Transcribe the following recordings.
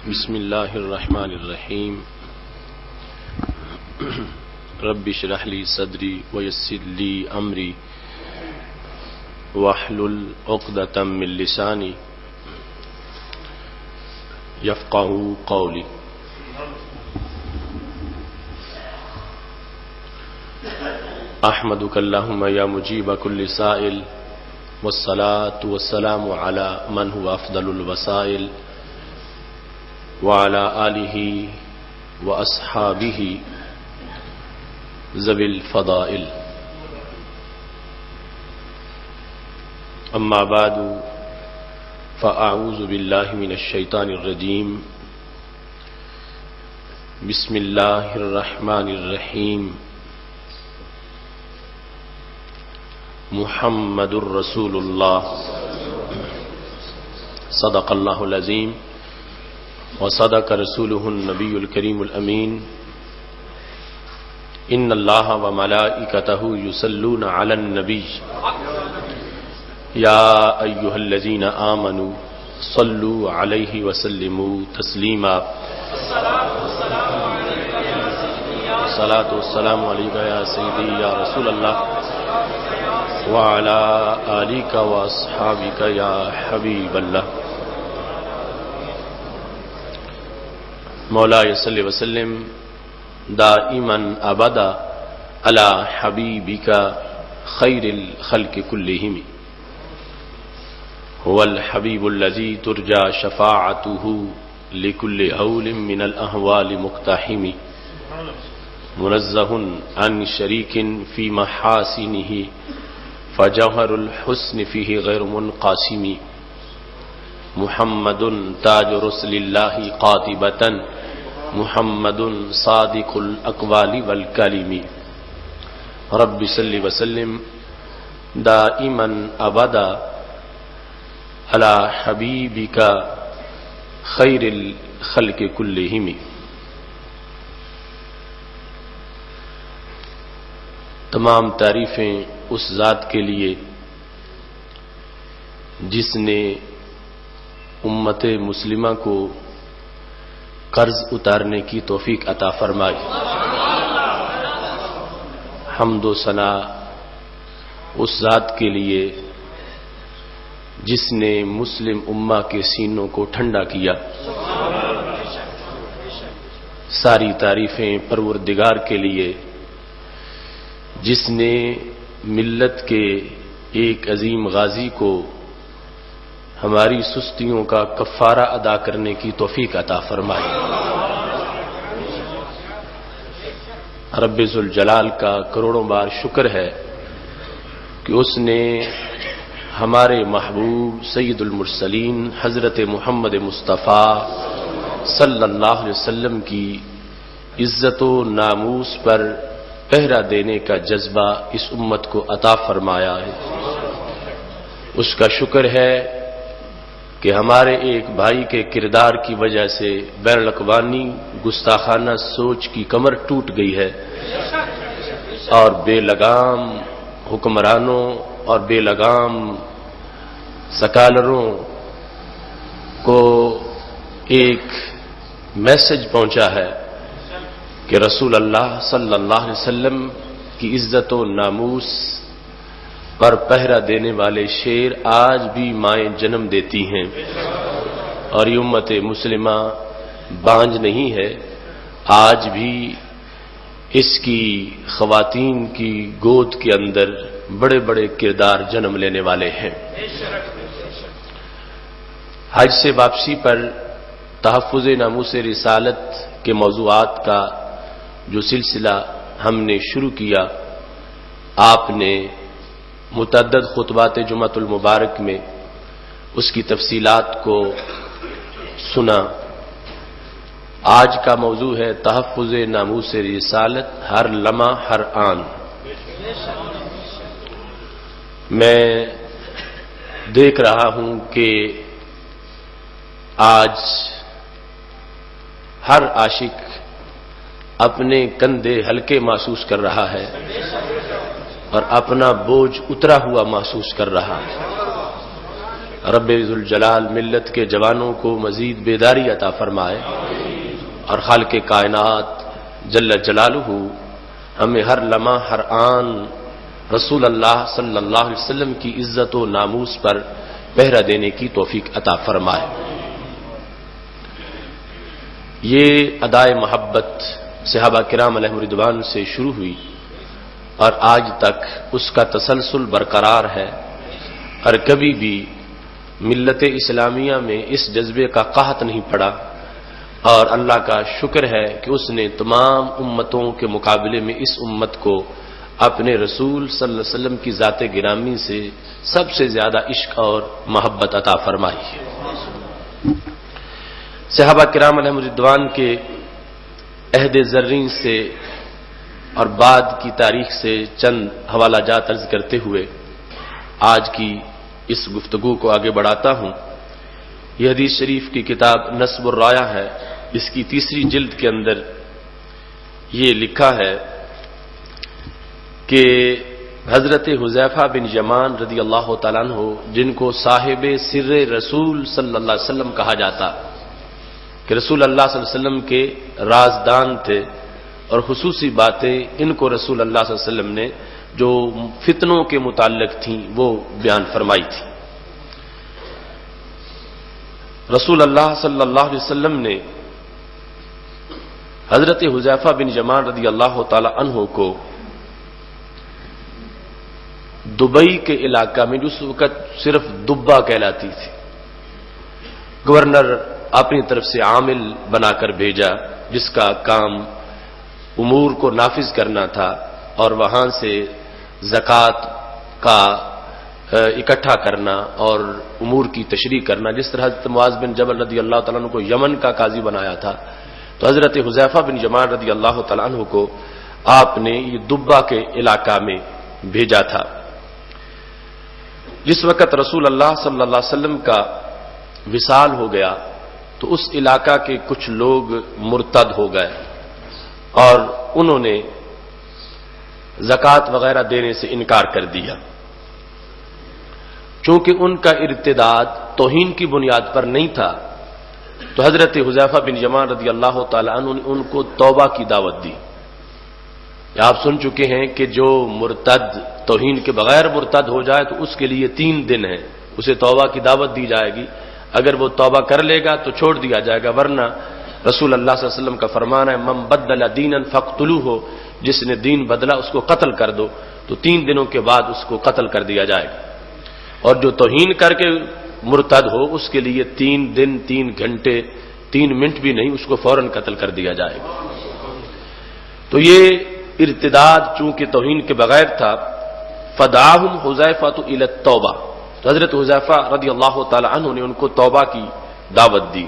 بسم اللہ الرحمن الرحیم رب اشرح لی صدری ویسر لی امری واحلل عقدۃ من لسانی یفقہوا قولی۔ احمدک اللہم یا مجیب کل سائل والصلاة والسلام علی من هو افضل الوسائل وعلى آلہ واصحابہ ذوی الفضائل، اما بعد فاعوذ باللہ من الشیطان الرجیم، بسم اللہ الرحمن الرحیم، محمد الرسول اللہ، صدق اللہ العظیم وصدق رسولہ النبی الکریم الامین، ان اللہ وملائکتہ یصلون علی النبی یا ایہا الذین آمنوا صلوا علیہ وسلموا تسلیما۔ الصلاۃ والسلام علیک یا سیدی یا رسول اللہ وعلی آلک واصحابک یا حبیب اللہ۔ مولا صلی وسلم دائما ابدا علی حبیبک خیر الخلق کلہم، هو الحبیب الذی ترجى شفاعته لكل هول من الاهوال مقتحم، منزہ عن شریک فی محاسنہ فجوہر الحسن فیہ غیر منقاسم، محمد تاج رسل اللہ قاطبۃ، محمد صادق الاقوال والکلم، رب صلی وسلم دائما ابدا علی حبیبک خیر الخلق کلہم۔ تمام تعریفیں اس ذات کے لیے جس نے امت مسلمہ کو قرض اتارنے کی توفیق عطا فرمائی۔ حمد و ثنا اس ذات کے لیے جس نے مسلم امہ کے سینوں کو ٹھنڈا کیا۔ ساری تعریفیں پروردگار کے لیے جس نے ملت کے ایک عظیم غازی کو ہماری سستیوں کا کفارہ ادا کرنے کی توفیق عطا فرمائی۔ رب ذوالجلال کا کروڑوں بار شکر ہے کہ اس نے ہمارے محبوب سید المرسلین حضرت محمد مصطفیٰ صلی اللہ علیہ وسلم کی عزت و ناموس پر پہرا دینے کا جذبہ اس امت کو عطا فرمایا ہے۔ اس کا شکر ہے کہ ہمارے ایک بھائی کے کردار کی وجہ سے بین الاقوامی گستاخانہ سوچ کی کمر ٹوٹ گئی ہے اور بے لگام حکمرانوں اور بے لگام سکالروں کو ایک میسج پہنچا ہے کہ رسول اللہ صلی اللہ علیہ وسلم کی عزت و ناموس پر پہرا دینے والے شیر آج بھی مائیں جنم دیتی ہیں، اور یہ امت مسلمہ بانج نہیں ہے، آج بھی اس کی خواتین کی گود کے اندر بڑے بڑے کردار جنم لینے والے ہیں۔ حج سے واپسی پر تحفظ ناموس رسالت کے موضوعات کا جو سلسلہ ہم نے شروع کیا، آپ نے متعدد خطبات جمعۃ المبارک میں اس کی تفصیلات کو سنا۔ آج کا موضوع ہے تحفظ ناموس رسالت ہر لمحہ ہر آن۔ میں دیکھ رہا ہوں کہ آج ہر عاشق اپنے کندھے ہلکے محسوس کر رہا ہے اور اپنا بوجھ اترا ہوا محسوس کر رہا ہے۔ رب ذوالجلال ملت کے جوانوں کو مزید بیداری عطا فرمائے، اور خالق کائنات جل جلالہ ہمیں ہر لمحہ ہر آن رسول اللہ صلی اللہ علیہ وسلم کی عزت و ناموس پر پہرا دینے کی توفیق عطا فرمائے۔ یہ ادائے محبت صحابہ کرام علیہم رضوان سے شروع ہوئی اور آج تک اس کا تسلسل برقرار ہے، اور کبھی بھی ملت اسلامیہ میں اس جذبے کا قحط نہیں پڑا، اور اللہ کا شکر ہے کہ اس نے تمام امتوں کے مقابلے میں اس امت کو اپنے رسول صلی اللہ علیہ وسلم کی ذات گرامی سے سب سے زیادہ عشق اور محبت عطا فرمائی ہے۔ صحابہ کرام علیہم رضوان کے عہد زرین سے اور بعد کی تاریخ سے چند حوالہ جات عرض کرتے ہوئے آج کی اس گفتگو کو آگے بڑھاتا ہوں۔ یہ حدیث شریف کی کتاب نصب الرایہ ہے، اس کی 3 جلد کے اندر یہ لکھا ہے کہ حضرت حذیفہ بن یمان رضی اللہ تعالیٰ عنہ، جن کو صاحب سر رسول صلی اللہ علیہ وسلم کہا جاتا، کہ رسول اللہ صلی اللہ علیہ وسلم کے رازدان تھے، اور خصوصی باتیں ان کو رسول اللہ صلی اللہ علیہ وسلم نے جو فتنوں کے متعلق تھیں وہ بیان فرمائی تھی۔ رسول اللہ صلی اللہ علیہ وسلم نے حضرت حذیفہ بن یمان رضی اللہ تعالی عنہ کو دبئی کے علاقہ میں، جو اس وقت صرف دبا کہلاتی تھی، گورنر اپنی طرف سے عامل بنا کر بھیجا، جس کا کام امور کو نافذ کرنا تھا، اور وہاں سے زکوٰۃ کا اکٹھا کرنا اور امور کی تشریح کرنا۔ جس طرح حضرت معاذ بن جبل رضی اللہ تعالیٰ عنہ کو یمن کا قاضی بنایا تھا، تو حضرت حذیفہ بن یمان رضی اللہ تعالیٰ عنہ کو آپ نے یہ دبا کے علاقہ میں بھیجا تھا۔ جس وقت رسول اللہ صلی اللہ علیہ وسلم کا وصال ہو گیا تو اس علاقہ کے کچھ لوگ مرتد ہو گئے، اور انہوں نے زکوٰۃ وغیرہ دینے سے انکار کر دیا۔ چونکہ ان کا ارتداد توہین کی بنیاد پر نہیں تھا، تو حضرت حذیفہ بن یمان رضی اللہ تعالی عنہ نے ان کو توبہ کی دعوت دی۔ آپ سن چکے ہیں کہ جو مرتد توہین کے بغیر مرتد ہو جائے تو اس کے لیے 3 دن ہیں، اسے توبہ کی دعوت دی جائے گی، اگر وہ توبہ کر لے گا تو چھوڑ دیا جائے گا، ورنہ رسول اللہ صلی اللہ علیہ وسلم کا فرمان ہے من بدل دینا فاقتلوہ، جس نے دین بدلا اس کو قتل کر دو، تو 3 دنوں کے بعد اس کو قتل کر دیا جائے گا، اور جو توہین کر کے مرتد ہو اس کے لیے 3 دن 3 گھنٹے 3 منٹ بھی نہیں، اس کو فوراً قتل کر دیا جائے گا۔ تو یہ ارتداد چونکہ توہین کے بغیر تھا، فدعاہم حذیفہ الی التوبہ، تو حضرت حذیفہ رضی اللہ تعالی عنہ نے ان کو توبہ کی دعوت دی۔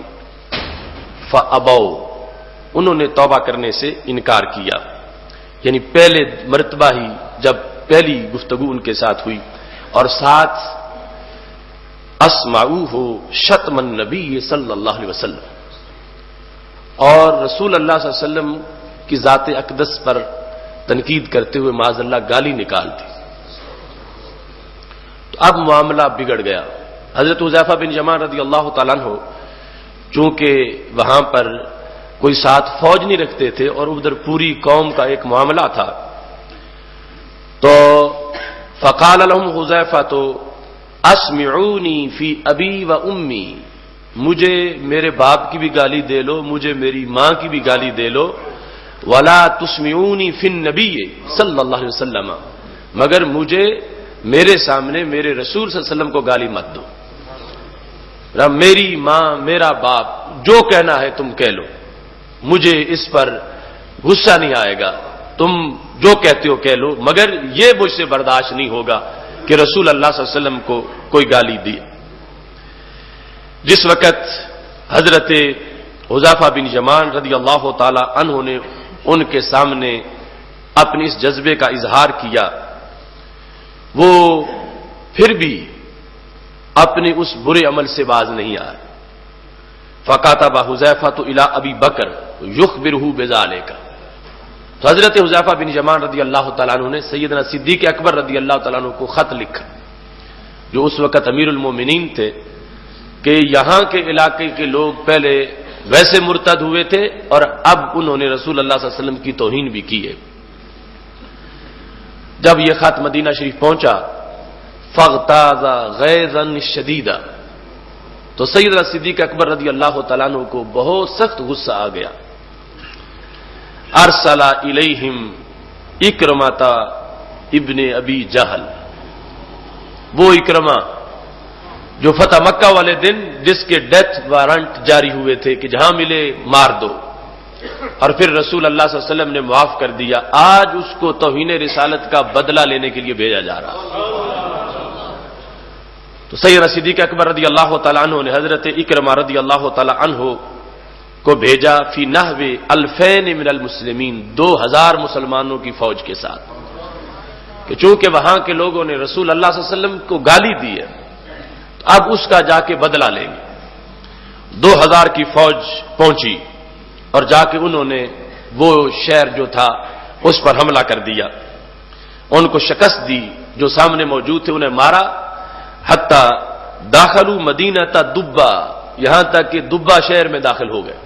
فابوا، انہوں نے توبہ کرنے سے انکار کیا، یعنی پہلے مرتبہ ہی جب پہلی گفتگو ان کے ساتھ ہوئی، اور ساتھ اسمعوہ شتم النبی صلی اللہ علیہ وسلم، اور رسول اللہ صلی اللہ علیہ وسلم کی ذات اقدس پر تنقید کرتے ہوئے معاذ اللہ گالی نکال دی۔ تو اب معاملہ بگڑ گیا۔ حضرت حذیفہ بن یمان رضی اللہ تعالیٰ عنہ چونکہ وہاں پر کوئی ساتھ فوج نہیں رکھتے تھے اور ادھر پوری قوم کا ایک معاملہ تھا، تو فقال لهم حذیفہ تو اسمعونی فی ابی و امی، مجھے میرے باپ کی بھی گالی دے لو، مجھے میری ماں کی بھی گالی دے لو، ولا تسمعونی فی النبی صلی اللہ علیہ وسلم، مگر مجھے میرے سامنے میرے رسول صلی اللہ علیہ وسلم کو گالی مت دو، میری ماں میرا باپ جو کہنا ہے تم کہہ لو، مجھے اس پر غصہ نہیں آئے گا، تم جو کہتے ہو کہہ لو، مگر یہ مجھ سے برداشت نہیں ہوگا کہ رسول اللہ صلی اللہ علیہ وسلم کو کوئی گالی دی۔ جس وقت حضرت حذیفہ بن یمان رضی اللہ تعالی عنہ نے ان کے سامنے اپنے اس جذبے کا اظہار کیا، وہ پھر بھی اپنے اس برے عمل سے باز نہیں آئے۔ فکاتب حذیفہ الی ابی بکر یخبرہ بذالک، تو حضرت حذیفہ بن یمان رضی اللہ تعالیٰ عنہ نے سیدنا صدیق اکبر رضی اللہ تعالیٰ عنہ کو خط لکھا جو اس وقت امیر المومنین تھے کہ یہاں کے علاقے کے لوگ پہلے ویسے مرتد ہوئے تھے اور اب انہوں نے رسول اللہ صلی اللہ علیہ وسلم کی توہین بھی کی ہے۔ جب یہ خط مدینہ شریف پہنچا فاغتاظ غیظا شدیدا، تو سیدنا صدیق اکبر رضی اللہ تعالیٰ عنہ کو بہت سخت غصہ آ گیا۔ ارسل الیہم اکرمہ ابن ابی جہل، وہ اکرمہ جو فتح مکہ والے دن جس کے ڈیتھ وارنٹ جاری ہوئے تھے کہ جہاں ملے مار دو، اور پھر رسول اللہ صلی اللہ علیہ وسلم نے معاف کر دیا، آج اس کو توہین رسالت کا بدلہ لینے کے لیے بھیجا جا رہا۔ تو سیدنا صدیق اکبر رضی اللہ تعالیٰ عنہ نے حضرت اکرمہ رضی اللہ تعالیٰ عنہ کو بھیجا فی نحو 2000 من المسلمین، 2000 مسلمانوں کی فوج کے ساتھ، کہ چونکہ وہاں کے لوگوں نے رسول اللہ صلی اللہ علیہ وسلم کو گالی دی ہے تو اب اس کا جا کے بدلہ لیں گے۔ 2000 کی فوج پہنچی اور جا کے انہوں نے وہ شہر جو تھا اس پر حملہ کر دیا، ان کو شکست دی، جو سامنے موجود تھے انہیں مارا، حتی داخلوا مدینہ دبا، یہاں تک کہ دبا شہر میں داخل ہو گئے،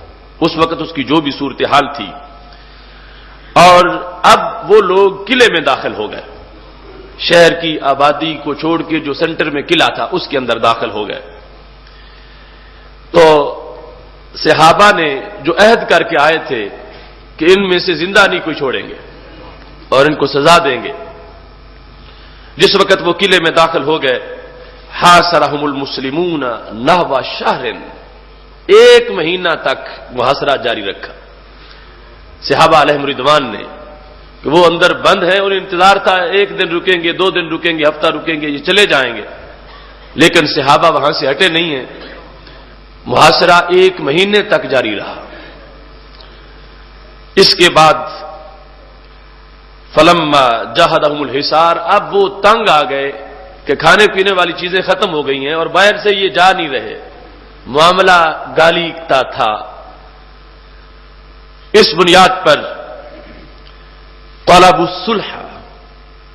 اس وقت اس کی جو بھی صورتحال تھی، اور اب وہ لوگ قلعے میں داخل ہو گئے، شہر کی آبادی کو چھوڑ کے جو سینٹر میں قلعہ تھا اس کے اندر داخل ہو گئے۔ تو صحابہ نے جو عہد کر کے آئے تھے کہ ان میں سے زندہ نہیں کوئی چھوڑیں گے اور ان کو سزا دیں گے، جس وقت وہ قلعے میں داخل ہو گئے، حاصرہم المسلمون نحو شہر، 1 مہینہ تک محاصرہ جاری رکھا صحابہ علیہم رضوان نے، کہ وہ اندر بند ہیں، انہیں انتظار تھا 1 دن رکیں گے، 2 دن رکیں گے، ہفتہ رکیں گے، یہ چلے جائیں گے، لیکن صحابہ وہاں سے ہٹے نہیں ہیں، محاصرہ 1 مہینے تک جاری رہا۔ اس کے بعد فلما جہدہم الحصار، اب وہ تنگ آ گئے کہ کھانے پینے والی چیزیں ختم ہو گئی ہیں اور باہر سے یہ جا نہیں رہے، معاملہ گالی کا تھا۔ اس بنیاد پر طلب الصلح،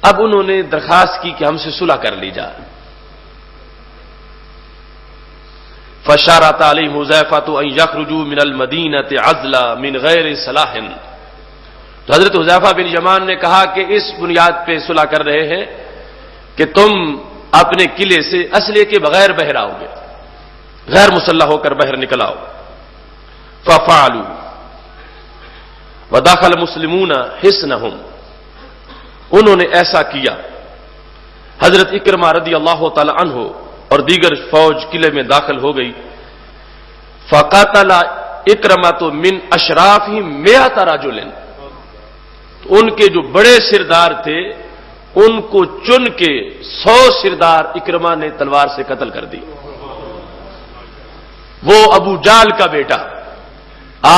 اب انہوں نے درخواست کی کہ ہم سے صلح کر لی جائے۔ فشارت علیہم حذیفہ ان یخرجوا من المدینۃ عزلا من غیر صلاح، تو حضرت حذیفہ بن یمان نے کہا کہ اس بنیاد پہ صلح کر رہے ہیں کہ تم اپنے قلعے سے اسلحے کے بغیر باہر آؤ گے، غیر مسلح ہو کر باہر نکل آؤ۔ ففعلوا ودخل المسلمون حصنهم، انہوں نے ایسا کیا۔ حضرت اکرمہ رضی اللہ تعالی عنہ اور دیگر فوج قلعے میں داخل ہو گئی۔ فقاتل اکرمہ من اشرافهم 100 رجل، ان کے جو بڑے سردار تھے ان کو چن کے 100 سردار اکرمہ نے تلوار سے قتل کر دی۔ وہ ابو جال کا بیٹا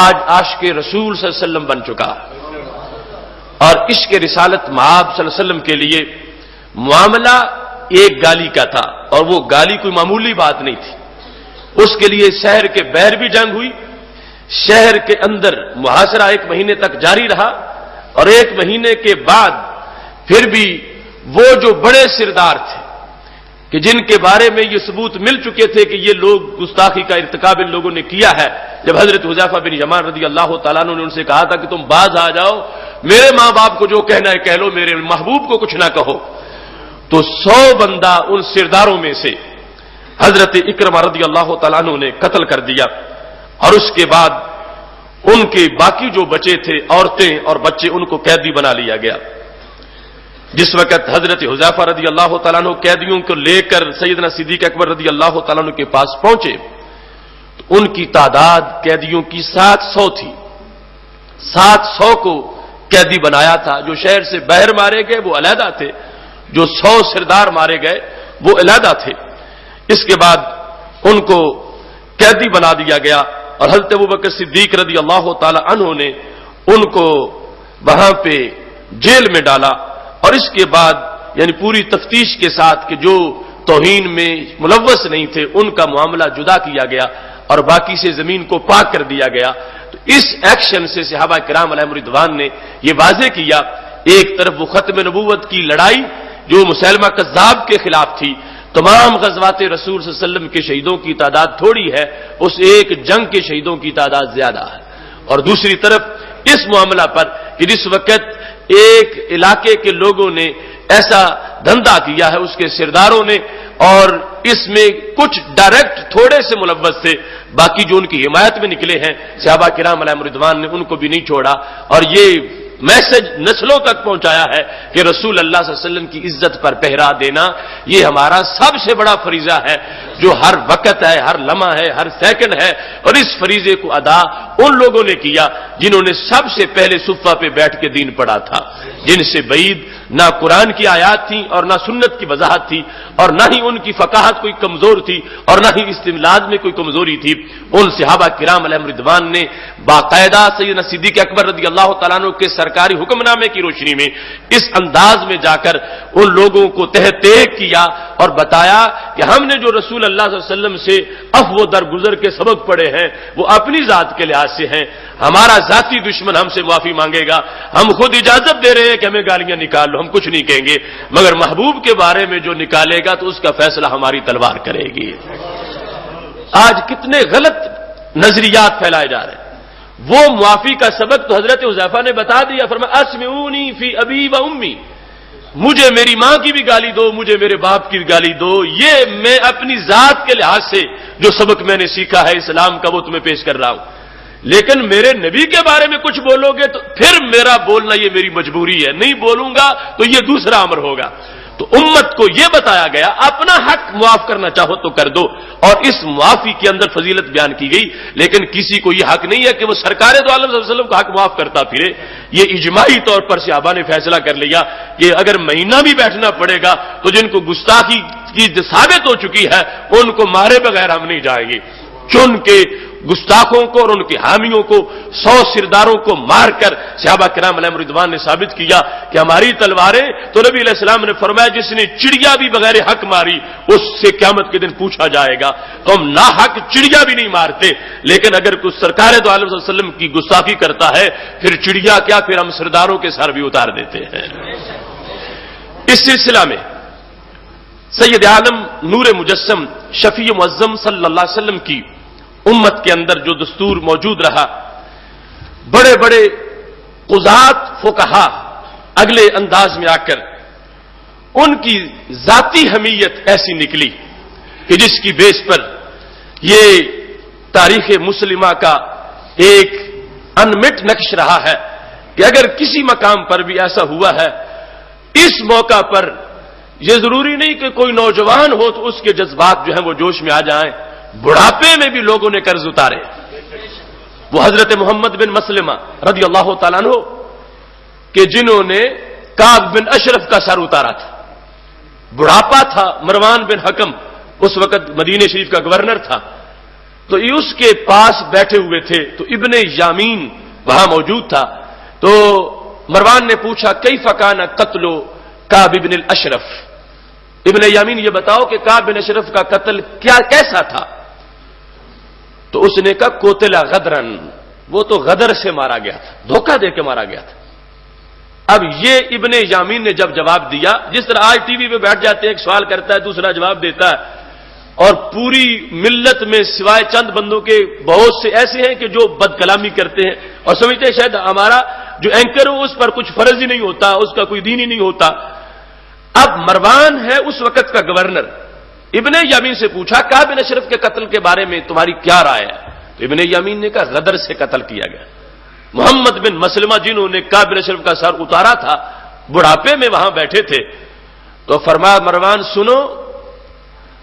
آج عاشق رسول صلی اللہ علیہ وسلم بن چکا، اور عشق رسالت مآب صلی اللہ علیہ وسلم کے لیے معاملہ ایک گالی کا تھا، اور وہ گالی کوئی معمولی بات نہیں تھی، اس کے لیے شہر کے باہر بھی جنگ ہوئی، شہر کے اندر محاصرہ 1 مہینے تک جاری رہا، اور 1 مہینے کے بعد پھر بھی وہ جو بڑے سردار تھے کہ جن کے بارے میں یہ ثبوت مل چکے تھے کہ یہ لوگ گستاخی کا ارتکاب ان لوگوں نے کیا ہے، جب حضرت حذیفہ بن یمان رضی اللہ تعالیٰ عنہ نے ان سے کہا تھا کہ تم باز آ جاؤ، میرے ماں باپ کو جو کہنا ہے کہہ لو، میرے محبوب کو کچھ نہ کہو، تو 100 بندہ ان سرداروں میں سے حضرت اکرمہ رضی اللہ تعالیٰ عنہ نے قتل کر دیا، اور اس کے بعد ان کے باقی جو بچے تھے عورتیں اور بچے ان کو قیدی بنا لیا گیا۔ جس وقت حضرت حذیفہ رضی اللہ تعالیٰ عنہ قیدیوں کو لے کر سیدنا صدیق اکبر رضی اللہ تعالیٰ عنہ کے پاس پہنچے تو ان کی تعداد قیدیوں کی 700 تھی، 700 کو قیدی بنایا تھا، جو شہر سے باہر مارے گئے وہ علیحدہ تھے، جو 100 سردار مارے گئے وہ علیحدہ تھے۔ اس کے بعد ان کو قیدی بنا دیا گیا، اور حضرت ابوبکر صدیق رضی اللہ تعالی عنہ نے ان کو وہاں پہ جیل میں ڈالا، اور اس کے بعد یعنی پوری تفتیش کے ساتھ کہ جو توہین میں ملوث نہیں تھے ان کا معاملہ جدا کیا گیا اور باقی سے زمین کو پاک کر دیا گیا۔ تو اس ایکشن سے صحابہ کرام علیہم رضوان نے یہ واضح کیا، ایک طرف وہ ختم نبوت کی لڑائی جو مسیلمہ کذاب کے خلاف تھی، تو تمام غزوات رسول صلی اللہ علیہ وسلم کے شہیدوں کی تعداد تھوڑی ہے، اس ایک جنگ کے شہیدوں کی تعداد زیادہ ہے۔ اور دوسری طرف اس معاملہ پر کہ جس وقت ایک علاقے کے لوگوں نے ایسا دھندا کیا ہے، اس کے سرداروں نے، اور اس میں کچھ ڈائریکٹ تھوڑے سے ملوث تھے، باقی جو ان کی حمایت میں نکلے ہیں صحابہ کرام علیہم رضوان نے ان کو بھی نہیں چھوڑا، اور یہ میسج نسلوں تک پہنچایا ہے کہ رسول اللہ صلی اللہ علیہ وسلم کی عزت پر پہرا دینا یہ ہمارا سب سے بڑا فریضہ ہے، جو ہر وقت ہے، ہر لمحہ ہے، ہر سیکنڈ ہے۔ اور اس فریضے کو ادا ان لوگوں نے کیا جنہوں نے سب سے پہلے صفہ پہ بیٹھ کے دین پڑھا تھا، جن سے بعید نہ قرآن کی آیات تھی اور نہ سنت کی وضاحت تھی، اور نہ ہی ان کی فقاہت کوئی کمزور تھی، اور نہ ہی استدلال میں کوئی کمزوری تھی۔ ان صحابہ کرام علیہم رضوان نے باقاعدہ سیدنا صدیق اکبر رضی اللہ تعالیٰ عنہ کے سرکاری حکم نامے کی روشنی میں اس انداز میں جا کر ان لوگوں کو تحقیق کیا اور بتایا کہ ہم نے جو رسول اللہ صلی اللہ علیہ وسلم سے عفو و درگزر کے سبق پڑھے ہیں وہ اپنی ذات کے لحاظ سے ہیں، ہمارا ذاتی دشمن ہم سے معافی مانگے گا، ہم خود اجازت دے رہے ہیں کہ ہمیں گالیاں نکال لو، ہم کچھ نہیں کہیں گے، مگر محبوب کے بارے میں جو نکالے گا تو اس کا فیصلہ ہماری تلوار کرے گی۔ آج کتنے غلط نظریات پھیلائے جا رہے ہیں۔ وہ معافی کا سبق تو حضرت حذیفہ نے بتا دیا، فرمایا اسمعونی فی ابی و امی، مجھے میری ماں کی بھی گالی دو، مجھے میرے باپ کی بھی گالی دو، یہ میں اپنی ذات کے لحاظ سے جو سبق میں نے سیکھا ہے اسلام کا وہ تمہیں پیش کر رہا ہوں، لیکن میرے نبی کے بارے میں کچھ بولو گے تو پھر میرا بولنا یہ میری مجبوری ہے، نہیں بولوں گا تو یہ دوسرا امر ہوگا۔ تو امت کو یہ بتایا گیا اپنا حق معاف کرنا چاہو تو کر دو، اور اس معافی کے اندر فضیلت بیان کی گئی، لیکن کسی کو یہ حق نہیں ہے کہ وہ سرکار دو عالم صلی اللہ علیہ وسلم کا حق معاف کرتا پھرے۔ یہ اجماعی طور پر صحابہ نے فیصلہ کر لیا کہ اگر مہینہ بھی بیٹھنا پڑے گا تو جن کو گستاخی کی ثابت ہو چکی ہے ان کو مارے بغیر ہم نہیں جائیں گے، چن کے گستاخوں کو اور ان کے حامیوں کو 100 سرداروں کو مار کر صحابہ کرام علیہم رضوان نے ثابت کیا کہ ہماری تلواریں، تو نبی علیہ السلام نے فرمایا جس نے چڑیا بھی بغیر حق ماری اس سے قیامت کے دن پوچھا جائے گا۔ تو ہم ناحق چڑیا بھی نہیں مارتے، لیکن اگر کوئی سرکار دو عالم صلی اللہ علیہ وسلم کی گستاخی کرتا ہے پھر چڑیا کیا، پھر ہم سرداروں کے سر بھی اتار دیتے ہیں۔ اس سلسلہ میں سید عالم نور مجسم شفیع معظم صلی اللہ علیہ وسلم کی امت کے اندر جو دستور موجود رہا، بڑے بڑے قضات فقہا اگلے انداز میں آ کر ان کی ذاتی حمیت ایسی نکلی کہ جس کی بیس پر یہ تاریخ مسلمہ کا ایک انمٹ نقش رہا ہے کہ اگر کسی مقام پر بھی ایسا ہوا ہے، اس موقع پر یہ ضروری نہیں کہ کوئی نوجوان ہو تو اس کے جذبات جو ہیں وہ جوش میں آ جائیں، بڑھاپے میں بھی لوگوں نے قرض اتارے۔ وہ حضرت محمد بن مسلمہ رضی اللہ تعالیٰ عنہ کہ جنہوں نے کعب بن اشرف کا سر اتارا تھا، بڑھاپا تھا، مروان بن حکم اس وقت مدینہ شریف کا گورنر تھا، تو یہ اس کے پاس بیٹھے ہوئے تھے، تو ابن یامین وہاں موجود تھا، تو مروان نے پوچھا کیف کان قتل کعب بن الاشرف، ابن یامین یہ بتاؤ کہ کعب بن اشرف کا قتل کیسا تھا؟ تو اس نے کہا قتل غدرن، وہ تو غدر سے مارا گیا تھا، دھوکہ دے کے مارا گیا تھا۔ اب یہ ابن یامین نے جب جواب دیا، جس طرح آج ٹی وی پہ بیٹھ جاتے ہیں، ایک سوال کرتا ہے دوسرا جواب دیتا ہے، اور پوری ملت میں سوائے چند بندوں کے بہت سے ایسے ہیں کہ جو بد کلامی کرتے ہیں اور سمجھتے ہیں شاید ہمارا جو اینکر ہو اس پر کچھ فرض ہی نہیں ہوتا، اس کا کوئی دین ہی نہیں ہوتا۔ اب مروان ہے اس وقت کا گورنر، ابن یامین سے پوچھا کعب بن اشرف کے قتل کے بارے میں تمہاری کیا رائے ہے؟ تو ابن یامین نے کہا غدر سے قتل کیا گیا۔ محمد بن مسلمہ جنہوں نے کعب بن اشرف کا سر اتارا تھا، بڑھاپے میں وہاں بیٹھے تھے، تو فرمایا مروان سنو،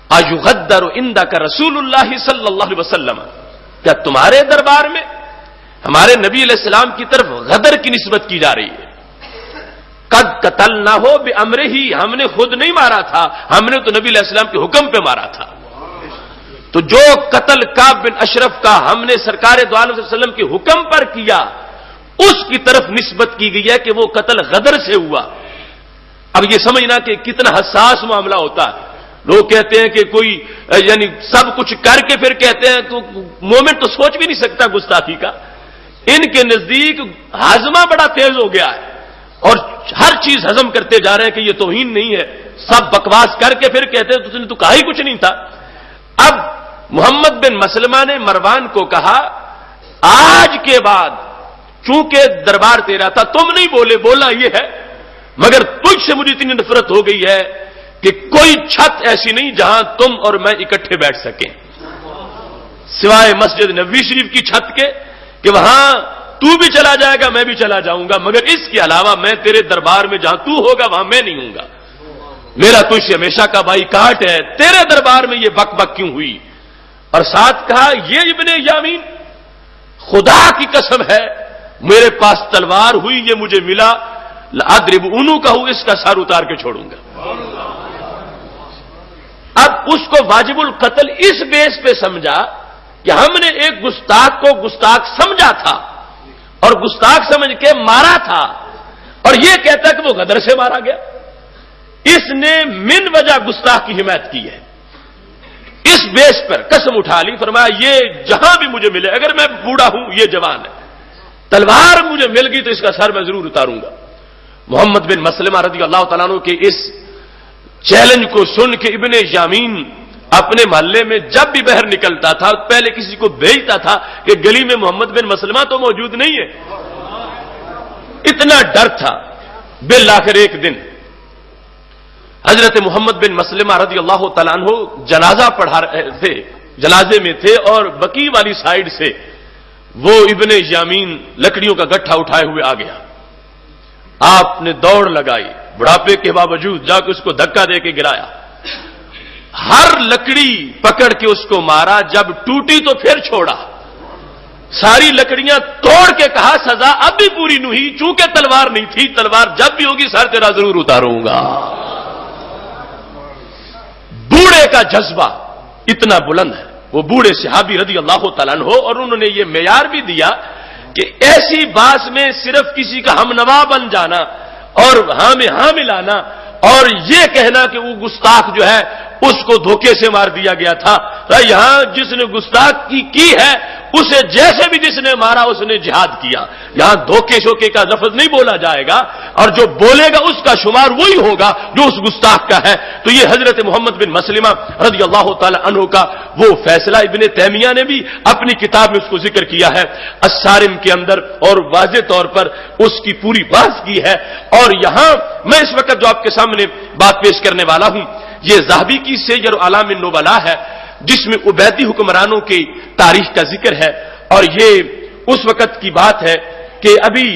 اَیُغَدَّرُ عِندَکَ رسول اللہ صلی اللہ علیہ وسلم، کیا تمہارے دربار میں ہمارے نبی علیہ السلام کی طرف غدر کی نسبت کی جا رہی ہے؟ قد قتل نہ ہو بے امر ہی، ہم نے خود نہیں مارا تھا، ہم نے تو نبی علیہ السلام کے حکم پہ مارا تھا۔ تو جو قتل کعب بن اشرف کا ہم نے سرکار دو عالم صلی اللہ علیہ وسلم کے حکم پر کیا، اس کی طرف نسبت کی گئی ہے کہ وہ قتل غدر سے ہوا۔ اب یہ سمجھنا کہ کتنا حساس معاملہ ہوتا ہے۔ لوگ کہتے ہیں کہ کوئی یعنی سب کچھ کر کے پھر کہتے ہیں، تو مومن تو سوچ بھی نہیں سکتا گستاخی کا۔ ان کے نزدیک ہاضمہ بڑا تیز ہو گیا ہے، اور ہر چیز ہضم کرتے جا رہے ہیں کہ یہ توہین نہیں ہے، سب بکواس کر کے پھر کہتے ہیں تو نے تو کہا ہی کچھ نہیں تھا۔ اب محمد بن مسلمہ نے مروان کو کہا آج کے بعد چونکہ دربار تیرا تھا، تم نہیں بولے، بولا یہ ہے، مگر تجھ سے مجھے اتنی نفرت ہو گئی ہے کہ کوئی چھت ایسی نہیں جہاں تم اور میں اکٹھے بیٹھ سکیں، سوائے مسجد نبوی شریف کی چھت کے، کہ وہاں تو بھی چلا جائے گا میں بھی چلا جاؤں گا، مگر اس کے علاوہ میں تیرے دربار میں جہاں تو ہوگا وہاں میں نہیں ہوں گا، میرا تجھ سے ہمیشہ کا بائی کاٹ ہے، تیرے دربار میں یہ بک بک کیوں ہوئی؟ اور ساتھ کہا یہ ابن یامین خدا کی قسم ہے میرے پاس تلوار ہوئی، یہ مجھے ملا، لأضرب عنقہ، اس کا سر اتار کے چھوڑوں گا۔ اب اس کو واجب القتل اس بیس پہ سمجھا کہ ہم نے ایک گستاخ کو گستاخ سمجھا تھا اور گستاخ سمجھ کے مارا تھا، اور یہ کہتا کہ وہ غدر سے مارا گیا۔ اس نے من وجہ گستاخ کی حمایت کی ہے، اس بیس پر قسم اٹھا لی، فرمایا یہ جہاں بھی مجھے ملے، اگر میں بوڑھا ہوں یہ جوان ہے، تلوار مجھے مل گئی تو اس کا سر میں ضرور اتاروں گا۔ محمد بن مسلمہ رضی اللہ تعالیٰ عنہ کے اس چیلنج کو سن کے ابن یامین اپنے محلے میں جب بھی باہر نکلتا تھا پہلے کسی کو بھیجتا تھا کہ گلی میں محمد بن مسلمہ تو موجود نہیں ہے، اتنا ڈر تھا۔ بالآخر ایک دن حضرت محمد بن مسلمہ رضی اللہ تعالیٰ عنہ جنازہ پڑھا رہے تھے، جنازے میں تھے، اور بقیع والی سائیڈ سے وہ ابن یامین لکڑیوں کا گٹھا اٹھائے ہوئے آ گیا۔ آپ نے دوڑ لگائی، بڑھاپے کے باوجود جا کے اس کو دھکا دے کے گرایا، ہر لکڑی پکڑ کے اس کو مارا، جب ٹوٹی تو پھر چھوڑا، ساری لکڑیاں توڑ کے کہا سزا اب بھی پوری نہیں ہوئی، چونکہ تلوار نہیں تھی، تلوار جب بھی ہوگی سر تیرا ضرور اتاروں گا۔ بوڑھے کا جذبہ اتنا بلند ہے، وہ بوڑھے صحابی رضی اللہ تعالیٰ عنہ، اور انہوں نے یہ معیار بھی دیا کہ ایسی باس میں صرف کسی کا ہم نوا بن جانا اور ہاں میں ہاں ملانا اور یہ کہنا کہ وہ گستاخ جو ہے اس کو دھوکے سے مار دیا گیا تھا، یہاں جس نے گستاخی کی ہے اسے جیسے بھی جس نے مارا اس نے جہاد کیا، یہاں دھوکے شوکے کا لفظ نہیں بولا جائے گا، اور جو بولے گا اس کا شمار وہی ہوگا جو اس گستاخ کا ہے۔ تو یہ حضرت محمد بن مسلمہ رضی اللہ تعالی عنہ کا وہ فیصلہ ابن تیمیہ نے بھی اپنی کتاب میں اس کو ذکر کیا ہے الصارم کے اندر، اور واضح طور پر اس کی پوری بحث کی ہے۔ اور یہاں میں اس وقت جو آپ کے سامنے بات پیش کرنے والا ہوں یہ ذہبی کی سیر اعلام النبلاء ہے، جس میں عبیدی حکمرانوں کی تاریخ کا ذکر ہے، اور یہ اس وقت کی بات ہے کہ ابھی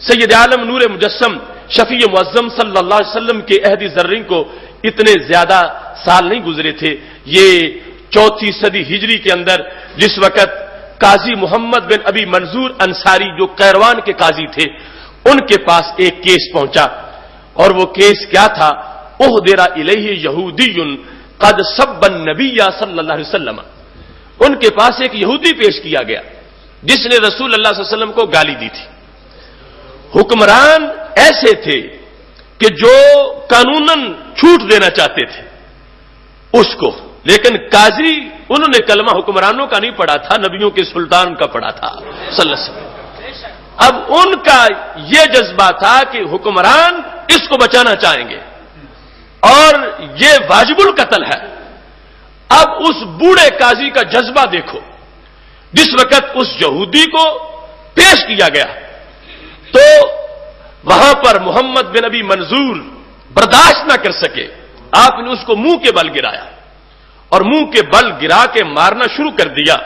سید عالم نور مجسم شفیع معظم صلی اللہ علیہ وسلم کے عہد زرین کو اتنے زیادہ سال نہیں گزرے تھے، یہ 4 صدی ہجری کے اندر جس وقت قاضی محمد بن ابی منظور انصاری جو قیروان کے قاضی تھے ان کے پاس ایک کیس پہنچا، اور وہ کیس کیا تھا؟ احضر الیہ یہودی قد سب النبی صلی اللہ علیہ وسلم، ان کے پاس ایک یہودی پیش کیا گیا جس نے رسول اللہ صلی اللہ علیہ وسلم کو گالی دی تھی۔ حکمران ایسے تھے کہ جو قانوناً چھوٹ دینا چاہتے تھے اس کو، لیکن قاضی انہوں نے کلمہ حکمرانوں کا نہیں پڑھا تھا، نبیوں کے سلطان کا پڑھا تھا صلی اللہ علیہ وسلم۔ اب ان کا یہ جذبہ تھا کہ حکمران اس کو بچانا چاہیں گے اور یہ واجب القتل ہے۔ اب اس بوڑھے قاضی کا جذبہ دیکھو، جس وقت اس یہودی کو پیش کیا گیا تو وہاں پر محمد بن ابی منظور برداشت نہ کر سکے، آپ نے اس کو منہ کے بل گرایا اور منہ کے بل گرا کے مارنا شروع کر دیا،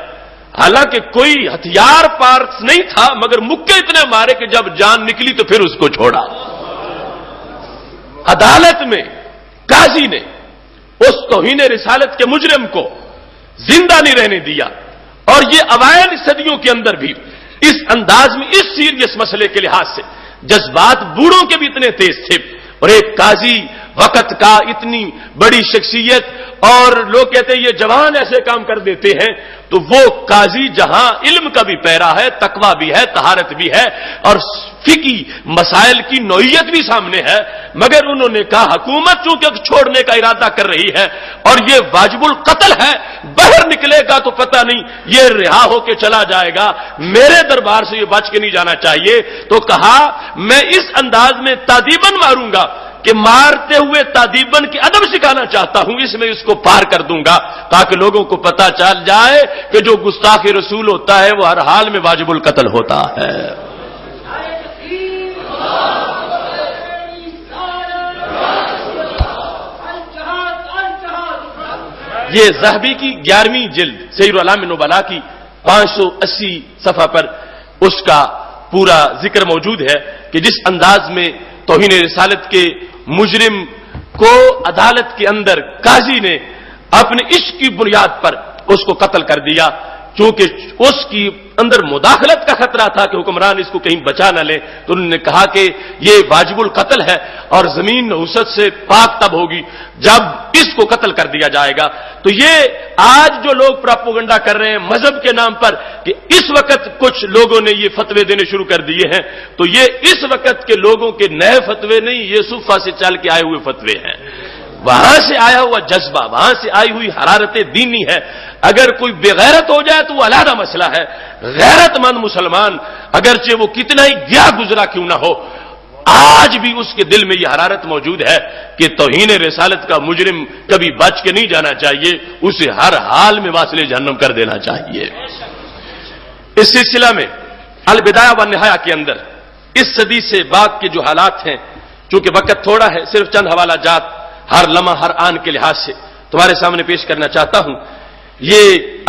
حالانکہ کوئی ہتھیار پارس نہیں تھا، مگر مکے اتنے مارے کہ جب جان نکلی تو پھر اس کو چھوڑا۔ عدالت میں قاضی نے اس توہین رسالت کے مجرم کو زندہ نہیں رہنے دیا، اور یہ اوائل صدیوں کے اندر بھی اس انداز میں اس سیریس مسئلے کے لحاظ سے جذبات بوڑھوں کے بھی اتنے تیز تھے، اور ایک قاضی وقت کا اتنی بڑی شخصیت، اور لوگ کہتے ہیں یہ جوان ایسے کام کر دیتے ہیں، تو وہ قاضی جہاں علم کا بھی پیرا ہے، تقویٰ بھی ہے، طہارت بھی ہے، اور فقہی مسائل کی نوعیت بھی سامنے ہے، مگر انہوں نے کہا حکومت چونکہ چھوڑنے کا ارادہ کر رہی ہے اور یہ واجب القتل ہے، باہر نکلے گا تو پتہ نہیں یہ رہا ہو کے چلا جائے گا، میرے دربار سے یہ بچ کے نہیں جانا چاہیے، تو کہا میں اس انداز میں تادیباً ماروں گا کہ مارتے ہوئے تادیباً کی ادب سکھانا چاہتا ہوں، اس میں اس کو پار کر دوں گا تاکہ لوگوں کو پتہ چل جائے کہ جو گستاخ رسول ہوتا ہے وہ ہر حال میں واجب القتل ہوتا ہے۔ یہ ذہبی کی 11ویں جلد سیر اعلام نبلاء کی 580 صفحہ پر اس کا پورا ذکر موجود ہے کہ جس انداز میں توہین رسالت کے مجرم کو عدالت کے اندر قاضی نے اپنے عشق کی بنیاد پر اس کو قتل کر دیا، چونکہ اس کی اندر مداخلت کا خطرہ تھا کہ حکمران اس کو کہیں بچا نہ لے، تو انہوں نے کہا کہ یہ واجب القتل ہے اور زمین نحوست سے پاک تب ہوگی جب اس کو قتل کر دیا جائے گا۔ تو یہ آج جو لوگ پراپوگنڈا کر رہے ہیں مذہب کے نام پر کہ اس وقت کچھ لوگوں نے یہ فتوے دینے شروع کر دیے ہیں، تو یہ اس وقت کے لوگوں کے نئے فتوے نہیں، یہ صوفہ سے چل کے آئے ہوئے فتوے ہیں، وہاں سے آیا ہوا جذبہ، وہاں سے آئی ہوئی حرارت دینی ہے۔ اگر کوئی بغیرت ہو جائے تو وہ علیحدہ مسئلہ ہے، غیرت مند مسلمان اگرچہ وہ کتنا ہی گیا گزرا کیوں نہ ہو، آج بھی اس کے دل میں یہ حرارت موجود ہے کہ توہین رسالت کا مجرم کبھی بچ کے نہیں جانا چاہیے، اسے ہر حال میں واصل جہنم کر دینا چاہیے۔ اس سلسلہ میں البدایہ والنہایہ کے اندر اس صدی سے بعد کے جو حالات ہیں، چونکہ وقت تھوڑا ہے، صرف چند حوالہ جات ہر لمحہ ہر آن کے لحاظ سے تمہارے سامنے پیش کرنا چاہتا ہوں۔ یہ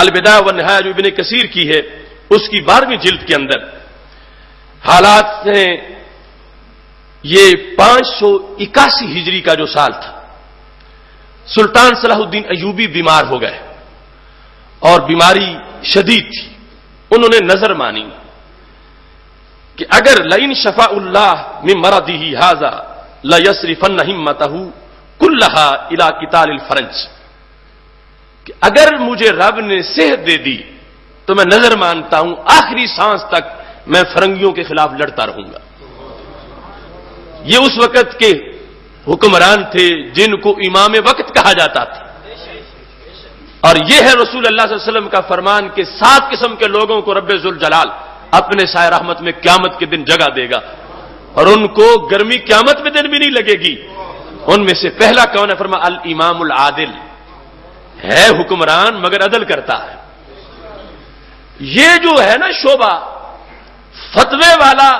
البدایہ والنہایہ جو ابن کثیر کی ہے، اس کی 12ویں جلد کے اندر حالات ہیں۔ یہ 581 ہجری کا جو سال تھا، سلطان صلاح الدین ایوبی بیمار ہو گئے اور بیماری شدید تھی۔ انہوں نے نظر مانی کہ اگر لئن شفاء اللہ من مرضه هذا لیصرفن ہمته کلھا الی قتال الفرنج، کہ اگر مجھے رب نے صحت دے دی تو میں نظر مانتا ہوں آخری سانس تک میں فرنگیوں کے خلاف لڑتا رہوں گا۔ یہ اس وقت کے حکمران تھے جن کو امام وقت کہا جاتا تھا، اور یہ ہے رسول اللہ صلی اللہ علیہ وسلم کا فرمان کہ 7 قسم کے لوگوں کو رب ذوالجلال اپنے سایہ رحمت میں قیامت کے دن جگہ دے گا، اور ان کو گرمی قیامت میں دن بھی نہیں لگے گی۔ ان میں سے پہلا کون ہے؟ فرمایا الامام العادل، ہے حکمران مگر عدل کرتا ہے۔ یہ جو ہے نا شعبہ فتوے والا،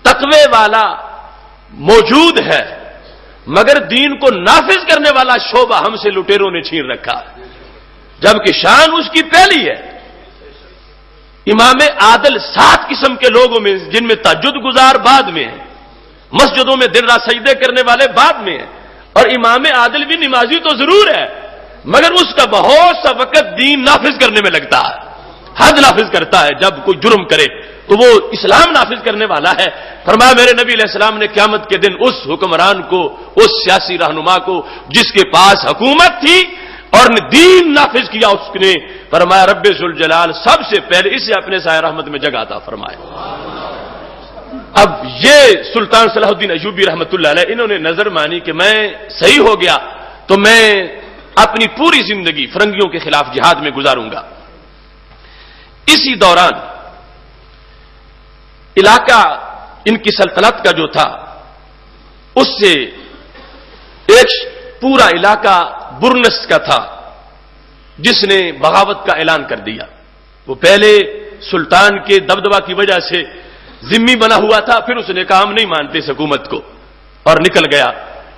تقوی والا موجود ہے، مگر دین کو نافذ کرنے والا شعبہ ہم سے لٹیروں نے چھین رکھا، جبکہ شان اس کی پہلی ہے۔ امام عادل 7 قسم کے لوگوں میں، جن میں تہجد گزار بعد میں ہیں، مسجدوں میں دن رات سجدے کرنے والے بعد میں ہیں، اور امام عادل بھی نمازی تو ضرور ہے، مگر اس کا بہت سا وقت دین نافذ کرنے میں لگتا ہے، حد نافذ کرتا ہے۔ جب کوئی جرم کرے تو وہ اسلام نافذ کرنے والا ہے۔ فرمایا میرے نبی علیہ السلام نے قیامت کے دن اس حکمران کو، اس سیاسی رہنما کو جس کے پاس حکومت تھی اور نے دین نافذ کیا، اس نے فرمایا رب ذوالجلال سب سے پہلے اسے اپنے سایہ رحمت میں جگہ عطا فرمائے۔ اب یہ سلطان صلاح الدین ایوبی رحمۃ اللہ علیہ، انہوں نے نظر مانی کہ میں صحیح ہو گیا تو میں اپنی پوری زندگی فرنگیوں کے خلاف جہاد میں گزاروں گا۔ اسی دوران علاقہ ان کی سلطنت کا جو تھا، اس سے ایک پورا علاقہ برنس کا تھا جس نے بغاوت کا اعلان کر دیا۔ وہ پہلے سلطان کے دبدبہ کی وجہ سے ذمہ بنا ہوا تھا، پھر اس نے کہا ہم نہیں مانتے اس حکومت کو، اور نکل گیا،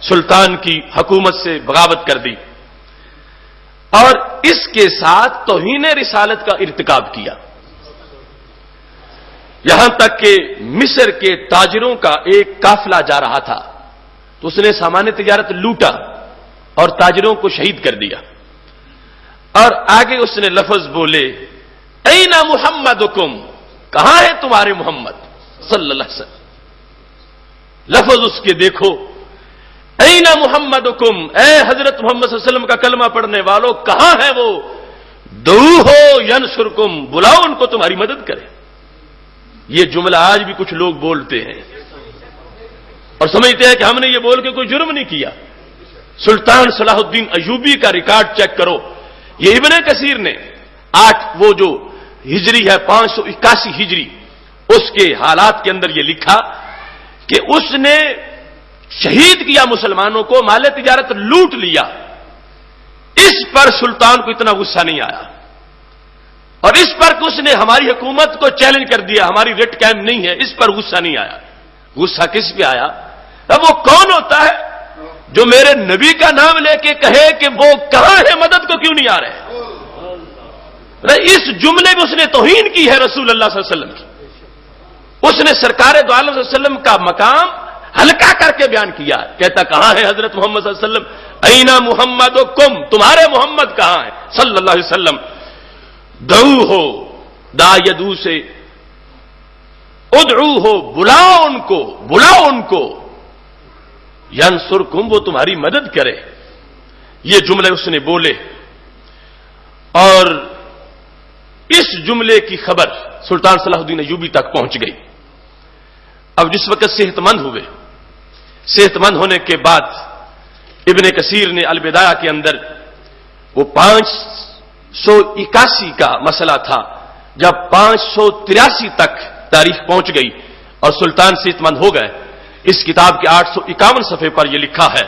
سلطان کی حکومت سے بغاوت کر دی، اور اس کے ساتھ توہین رسالت کا ارتکاب کیا، یہاں تک کہ مصر کے تاجروں کا ایک قافلہ جا رہا تھا تو اس نے سامان تجارت لوٹا اور تاجروں کو شہید کر دیا، اور آگے اس نے لفظ بولے اینا محمدکم، کہاں ہے تمہارے محمد صلی اللہ علیہ وسلم؟ لفظ اس کے دیکھو این محمدکم، اے حضرت محمد صلی اللہ علیہ وسلم کا کلمہ پڑھنے والوں کہاں ہے وہ؟ دعوہ ینصرکم، بلاؤ ان کو تمہاری مدد کرے۔ یہ جملہ آج بھی کچھ لوگ بولتے ہیں اور سمجھتے ہیں کہ ہم نے یہ بول کے کوئی جرم نہیں کیا۔ سلطان صلاح الدین ایوبی کا ریکارڈ چیک کرو، یہ ابن کثیر نے وہ جو ہجری ہے 581 ہجری، اس کے حالات کے اندر یہ لکھا کہ اس نے شہید کیا مسلمانوں کو، مال تجارت لوٹ لیا۔ اس پر سلطان کو اتنا غصہ نہیں آیا، اور اس پر کہ اس نے ہماری حکومت کو چیلنج کر دیا، ہماری ریٹ کیمپ نہیں ہے، اس پر غصہ نہیں آیا۔ غصہ کس پہ آیا؟ اب وہ کون ہوتا ہے جو میرے نبی کا نام لے کے کہے کہ وہ کہاں ہے، مدد کو کیوں نہیں آ رہے؟ اس جملے میں اس نے توہین کی ہے رسول اللہ صلی اللہ علیہ وسلم کی۔ اس نے سرکار دو عالم صلی اللہ علیہ وسلم کا مقام ہلکا کر کے بیان کیا، کہتا کہاں ہے حضرت محمد صلی اللہ علیہ وسلم؟ اینا محمدکم، تمہارے محمد کہاں ہے صلی اللہ علیہ وسلم؟ دعو ہو، دا یدو سے ادعو ہو، بلاؤ ان کو، بلاؤ ان کو، ینصرکم، وہ تمہاری مدد کرے۔ یہ جملے اس نے بولے، اور اس جملے کی خبر سلطان صلاح الدین ایوبی تک پہنچ گئی۔ اب جس وقت صحت مند ہوئے، صحت مند ہونے کے بعد ابن کثیر نے البدایہ کے اندر وہ 581 کا مسئلہ تھا، جب 583 تک تاریخ پہنچ گئی اور سلطان صحت مند ہو گئے، اس کتاب کے 851 صفحے پر یہ لکھا ہے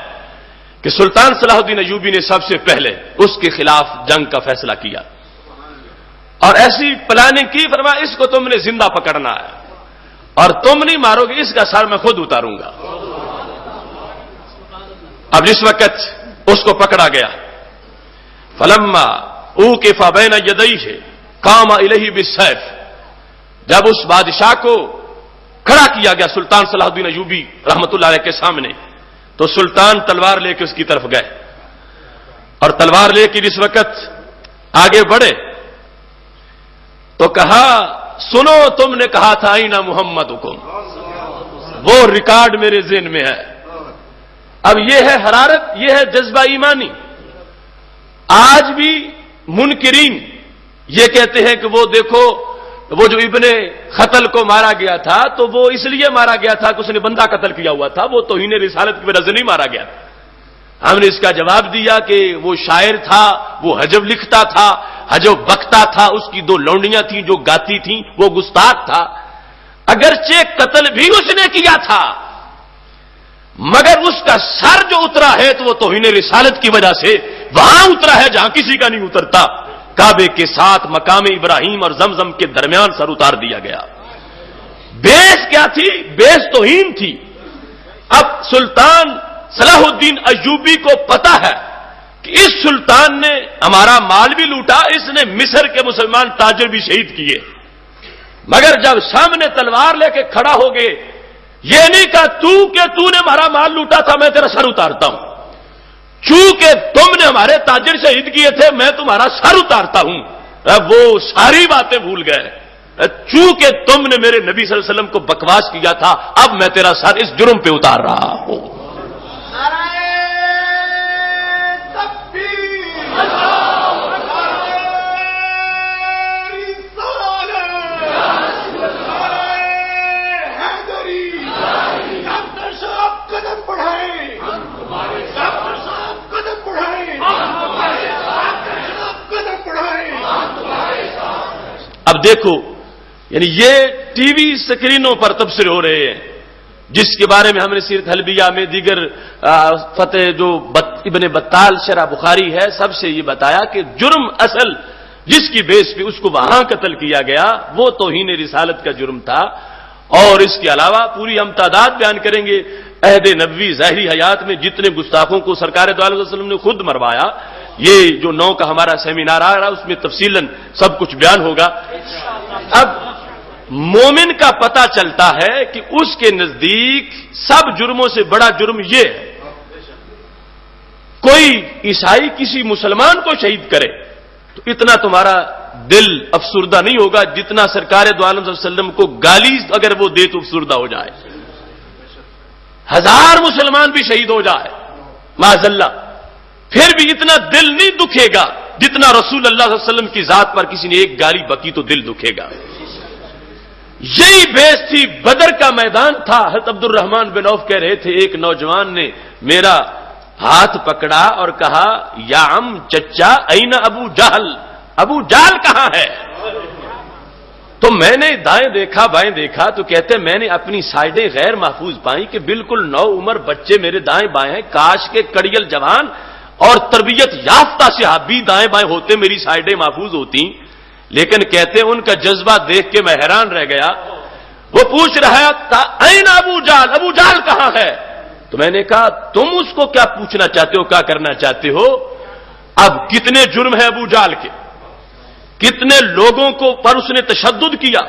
کہ سلطان صلاح الدین ایوبی نے سب سے پہلے اس کے خلاف جنگ کا فیصلہ کیا اور ایسی پلاننگ کی، فرمایا اس کو تم نے زندہ پکڑنا ہے اور تم نہیں مارو گے، اس کا سر میں خود اتاروں گا۔ اب جس وقت اس کو پکڑا گیا، فلما اوقف بین یدیہ قام الیہ بالسیف، جب اس بادشاہ کو کھڑا کیا گیا سلطان صلاح الدین ایوبی رحمت اللہ علیہ کے سامنے، تو سلطان تلوار لے کے اس کی طرف گئے، اور تلوار لے کے جس وقت آگے بڑھے تو کہا سنو تم نے کہا تھا اینا محمدکم، وہ ریکارڈ میرے ذہن میں ہے۔ اب یہ ہے حرارت، یہ ہے جذبہ ایمانی۔ آج بھی منکرین یہ کہتے ہیں کہ وہ دیکھو وہ جو ابن قتل کو مارا گیا تھا تو وہ اس لیے مارا گیا تھا کہ اس نے بندہ قتل کیا ہوا تھا، وہ توہین رسالت کی وجہ سے نہیں مارا گیا۔ ہم نے اس کا جواب دیا کہ وہ شاعر تھا، وہ حجب لکھتا تھا، حجب بکتا تھا، اس کی 2 لونڈیاں تھیں جو گاتی تھیں، وہ گستاخ تھا۔ اگرچہ قتل بھی اس نے کیا تھا، مگر اس کا سر جو اترا ہے تو وہ توہین رسالت کی وجہ سے وہاں اترا ہے جہاں کسی کا نہیں اترتا۔ کعبے کے ساتھ مقام ابراہیم اور زمزم کے درمیان سر اتار دیا گیا۔ بیس کیا تھی؟ بیس توہین تھی۔ اب سلطان صلاح الدین ایوبی کو پتا ہے کہ اس سلطان نے ہمارا مال بھی لوٹا، اس نے مصر کے مسلمان تاجر بھی شہید کیے، مگر جب سامنے تلوار لے کے کھڑا ہو گئے، یہ نہیں کہا تو نے ہمارا مال لوٹا تھا میں تیرا سر اتارتا ہوں، چونکہ تم نے ہمارے تاجر شہید کیے تھے میں تمہارا سر اتارتا ہوں۔ وہ ساری باتیں بھول گئے، چونکہ تم نے میرے نبی صلی اللہ علیہ وسلم کو بکواس کیا تھا، اب میں تیرا سر اس جرم پہ اتار رہا ہوں۔ اب دیکھو، یعنی یہ ٹی وی سکرینوں پر تبصرے ہو رہے ہیں، جس کے بارے میں ہم نے سیرت حلبیہ میں دیگر فتح جو ابن بطال شرح بخاری ہے سب سے یہ بتایا کہ جرم اصل جس کی بیس پہ اس کو وہاں قتل کیا گیا وہ توہین رسالت کا جرم تھا۔ اور اس کے علاوہ پوری ہم تعداد بیان کریں گے، عہد نبوی ظاہری حیات میں جتنے گستاخوں کو سرکار دو عالم صلی اللہ علیہ وسلم نے خود مروایا، یہ جو 9 کا ہمارا سیمینار آ رہا اس میں تفصیلاً سب کچھ بیان ہوگا۔ اب مومن کا پتہ چلتا ہے کہ اس کے نزدیک سب جرموں سے بڑا جرم یہ ہے، کوئی عیسائی کسی مسلمان کو شہید کرے تو اتنا تمہارا دل افسردہ نہیں ہوگا جتنا سرکار دو عالم صلی اللہ علیہ وسلم کو گالی اگر وہ دے تو افسردہ ہو جائے، 1000 مسلمان بھی شہید ہو جائے معاذ اللہ، پھر بھی اتنا دل نہیں دکھے گا جتنا رسول اللہ صلی اللہ علیہ وسلم کی ذات پر کسی نے ایک گالی بکی تو دل دکھے گا۔ یہی بیس تھی، بدر کا میدان تھا۔ حضرت عبد الرحمن بن عوف کہہ رہے تھے ایک نوجوان نے میرا ہاتھ پکڑا اور کہا یا عم چچا این ابو جہل، ابو جہل کہاں ہے؟ تو میں نے دائیں دیکھا بائیں دیکھا تو کہتے میں نے اپنی سائڈیں غیر محفوظ پائیں کہ بالکل نو عمر بچے میرے دائیں بائیں ہیں، کاش کے کڑیل جوان اور تربیت یافتہ صحابی دائیں بائیں ہوتے میری سائڈیں محفوظ ہوتی، لیکن کہتے ان کا جذبہ دیکھ کے میں حیران رہ گیا۔ وہ پوچھ رہا تھا این ابو جہل، ابو جہل کہاں ہے؟ تو میں نے کہا تم اس کو کیا پوچھنا چاہتے ہو، کیا کرنا چاہتے ہو؟ اب کتنے جرم ہیں ابو جہل کے، کتنے لوگوں کو پر اس نے تشدد کیا،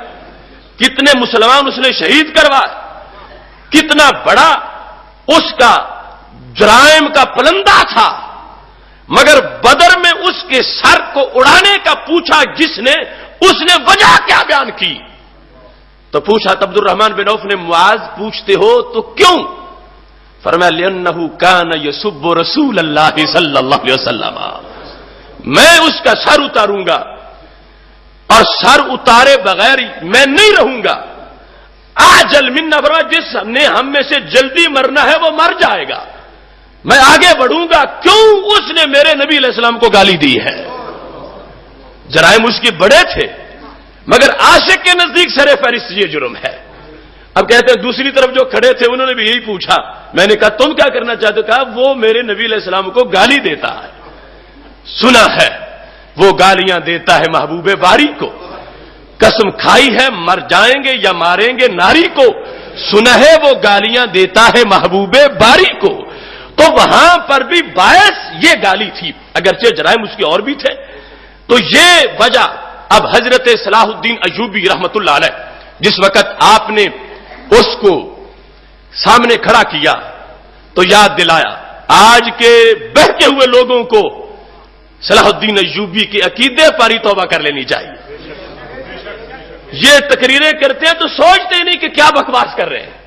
کتنے مسلمان اس نے شہید کروائے، کتنا بڑا اس کا جرائم کا پلندہ تھا، مگر بدر میں اس کے سر کو اڑانے کا پوچھا جس نے، اس نے وجہ کیا بیان کی؟ تو پوچھا عبد الرحمن بن عوف نے معاذ پوچھتے ہو تو کیوں؟ فرمایا لأنہ کان یسب رسول اللہ صلی اللہ علیہ وسلم، میں اس کا سر اتاروں گا اور سر اتارے بغیر میں نہیں رہوں گا۔ آجل منا، فرمایا جس نے ہم میں سے جلدی مرنا ہے وہ مر جائے گا، میں آگے بڑھوں گا۔ کیوں؟ اس نے میرے نبی علیہ السلام کو گالی دی ہے۔ جرائم اس کے بڑے تھے مگر عاشق کے نزدیک سر فہرست یہ جرم ہے۔ اب کہتے ہیں دوسری طرف جو کھڑے تھے انہوں نے بھی یہی پوچھا، میں نے کہا تم کیا کرنا چاہتے ہو؟ کہا وہ میرے نبی علیہ السلام کو گالی دیتا ہے، سنا ہے وہ گالیاں دیتا ہے محبوب باری کو، قسم کھائی ہے مر جائیں گے یا ماریں گے ناری کو، سنا ہے وہ گالیاں دیتا ہے محبوب باری کو۔ تو وہاں پر بھی باعث یہ گالی تھی، اگرچہ جرائم اس کے اور بھی تھے۔ تو یہ وجہ، اب حضرت صلاح الدین ایوبی رحمت اللہ علیہ جس وقت آپ نے اس کو سامنے کھڑا کیا تو یاد دلایا آج کے بہکے ہوئے لوگوں کو صلاح الدین ایوبی کے عقیدے پر ہی توبہ کر لینی چاہیے۔ یہ تقریریں کرتے ہیں تو سوچتے نہیں کہ کیا بکواس کر رہے ہیں۔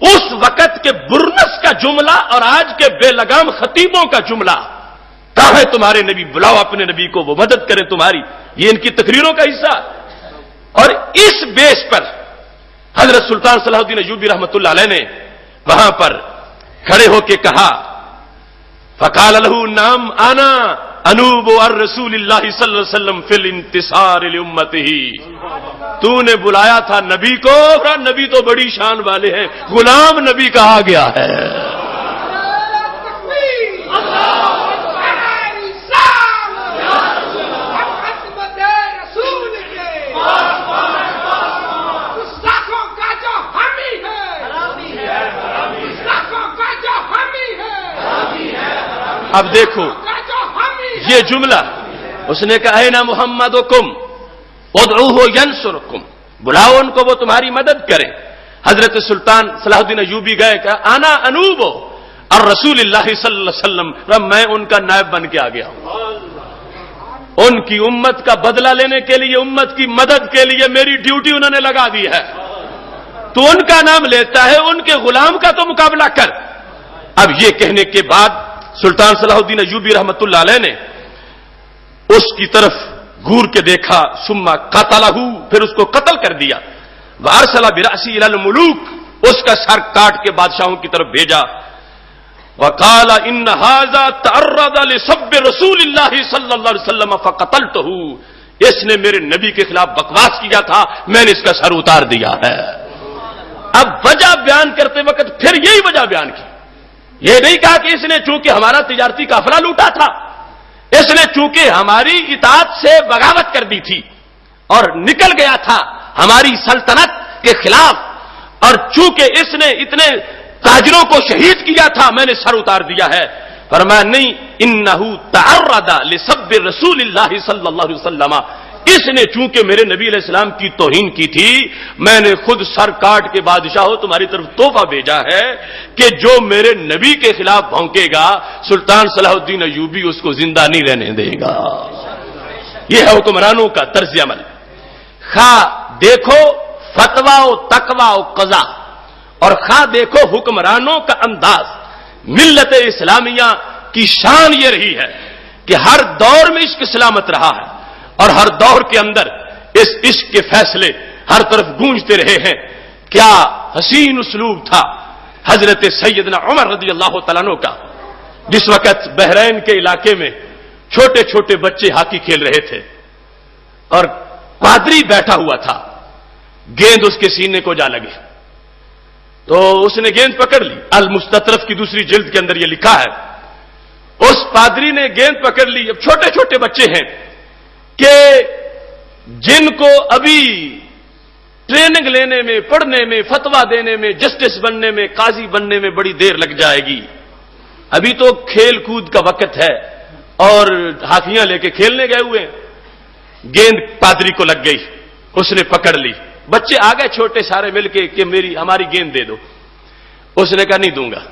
اس وقت کے برنس کا جملہ اور آج کے بے لگام خطیبوں کا جملہ، کہاں ہے تمہارے نبی؟ بلاؤ اپنے نبی کو، وہ مدد کرے تمہاری، یہ ان کی تقریروں کا حصہ۔ اور اس بیس پر حضرت سلطان صلاح الدین ایوبی رحمت اللہ علیہ نے وہاں پر کھڑے ہو کے کہا فقال له نام انا انوب الرسول اللہ صلی اللہ علیہ وسلم فی الانتصار لامته، تو نے بلایا تھا نبی کو، اور نبی تو بڑی شان والے ہیں، غلام نبی کہا گیا ہے۔ اب دیکھو یہ جملہ، اس نے کہا اے نا محمدکم ادعوہ ینصرکم، بلاؤ ان کو وہ تمہاری مدد کریں۔ حضرت سلطان صلاح الدین ایوبی گئے، کہا انا انوب الرسول اللہ صلی اللہ علیہ وسلم، میں ان کا نائب بن کے آ گیا ہوں، ان کی امت کا بدلہ لینے کے لیے، امت کی مدد کے لیے میری ڈیوٹی انہوں نے لگا دی ہے، تو ان کا نام لیتا ہے، ان کے غلام کا تو مقابلہ کر۔ اب یہ کہنے کے بعد سلطان صلاح الدین ایوبی رحمت اللہ علیہ نے اس کی طرف گور کے دیکھا، ثم قتلہ، پھر اس کو قتل کر دیا، وارسل برأسی الی الملوک، اس کا سر کاٹ کے بادشاہوں کی طرف بھیجا، وقال ان ھذا تعرض لسب رسول اللہ صلی اللہ علیہ وسلم فقتلته، اس نے میرے نبی کے خلاف بکواس کیا تھا، میں نے اس کا سر اتار دیا ہے۔ اب وجہ بیان کرتے وقت پھر یہی وجہ بیان کی، یہ نہیں کہا کہ اس نے چونکہ ہمارا تجارتی قافلہ لوٹا تھا، اس نے چونکہ ہماری اطاعت سے بغاوت کر دی تھی اور نکل گیا تھا ہماری سلطنت کے خلاف، اور چونکہ اس نے اتنے تاجروں کو شہید کیا تھا، میں نے سر اتار دیا ہے۔ فرمایا نہیں، انہ تعرض لسب رسول اللہ صلی اللہ علیہ وسلم، اس نے چونکہ میرے نبی علیہ السلام کی توہین کی تھی، میں نے خود سر کاٹ کے بادشاہوں تمہاری طرف تحفہ بھیجا ہے کہ جو میرے نبی کے خلاف بھونکے گا، سلطان صلاح الدین ایوبی اس کو زندہ نہیں رہنے دے گا۔ یہ ہے حکمرانوں کا طرز عمل۔ خواہ دیکھو فتویٰ و تقویٰ و قضا، اور خواہ دیکھو حکمرانوں کا انداز۔ ملت اسلامیہ کی شان یہ رہی ہے کہ ہر دور میں عشق سلامت رہا ہے، اور ہر دور کے اندر اس عشق کے فیصلے ہر طرف گونجتے رہے ہیں۔ کیا حسین اسلوب تھا حضرت سیدنا عمر رضی اللہ تعالیٰ عنہ کا، جس وقت بحرین کے علاقے میں چھوٹے چھوٹے بچے ہاکی کھیل رہے تھے اور پادری بیٹھا ہوا تھا، گیند اس کے سینے کو جا لگی تو اس نے گیند پکڑ لی۔ المستطرف کی دوسری جلد کے اندر یہ لکھا ہے، اس پادری نے گیند پکڑ لی۔ اب چھوٹے چھوٹے بچے ہیں کہ جن کو ابھی ٹریننگ لینے میں، پڑھنے میں، فتویٰ دینے میں، جسٹس بننے میں، قاضی بننے میں بڑی دیر لگ جائے گی، ابھی تو کھیل کود کا وقت ہے اور ہاتھیاں لے کے کھیلنے گئے ہوئے ہیں۔ گیند پادری کو لگ گئی، اس نے پکڑ لی، بچے آ گئے چھوٹے سارے مل کے کہ ہماری گیند دے دو، اس نے کہا نہیں دوں گا۔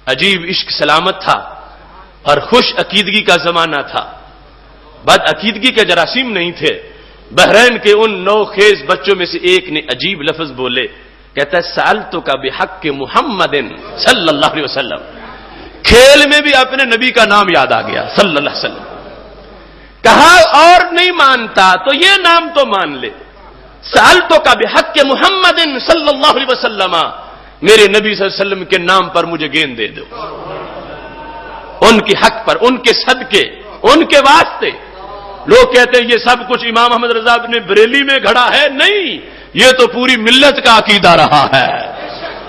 عجیب عشق سلامت تھا اور خوش عقیدگی کا زمانہ تھا، بد عقیدگی کے جراثیم نہیں تھے۔ بحرین کے ان نو خیز بچوں میں سے ایک نے عجیب لفظ بولے، کہتا ہے سألتو کا بحق محمد صلی اللہ علیہ وسلم۔ کھیل میں بھی اپنے نبی کا نام یاد آ گیا صلی اللہ علیہ وسلم۔ کہا اور نہیں مانتا تو یہ نام تو مان لے، سألتو کا بحق محمد صلی اللہ علیہ وسلم، میرے نبی صلی اللہ علیہ وسلم کے نام پر مجھے گیند دے دو، ان کے حق پر، ان کے صدقے، ان کے واسطے۔ لوگ کہتے ہیں یہ سب کچھ امام احمد رضا نے بریلی میں گھڑا ہے، نہیں، یہ تو پوری ملت کا عقیدہ رہا ہے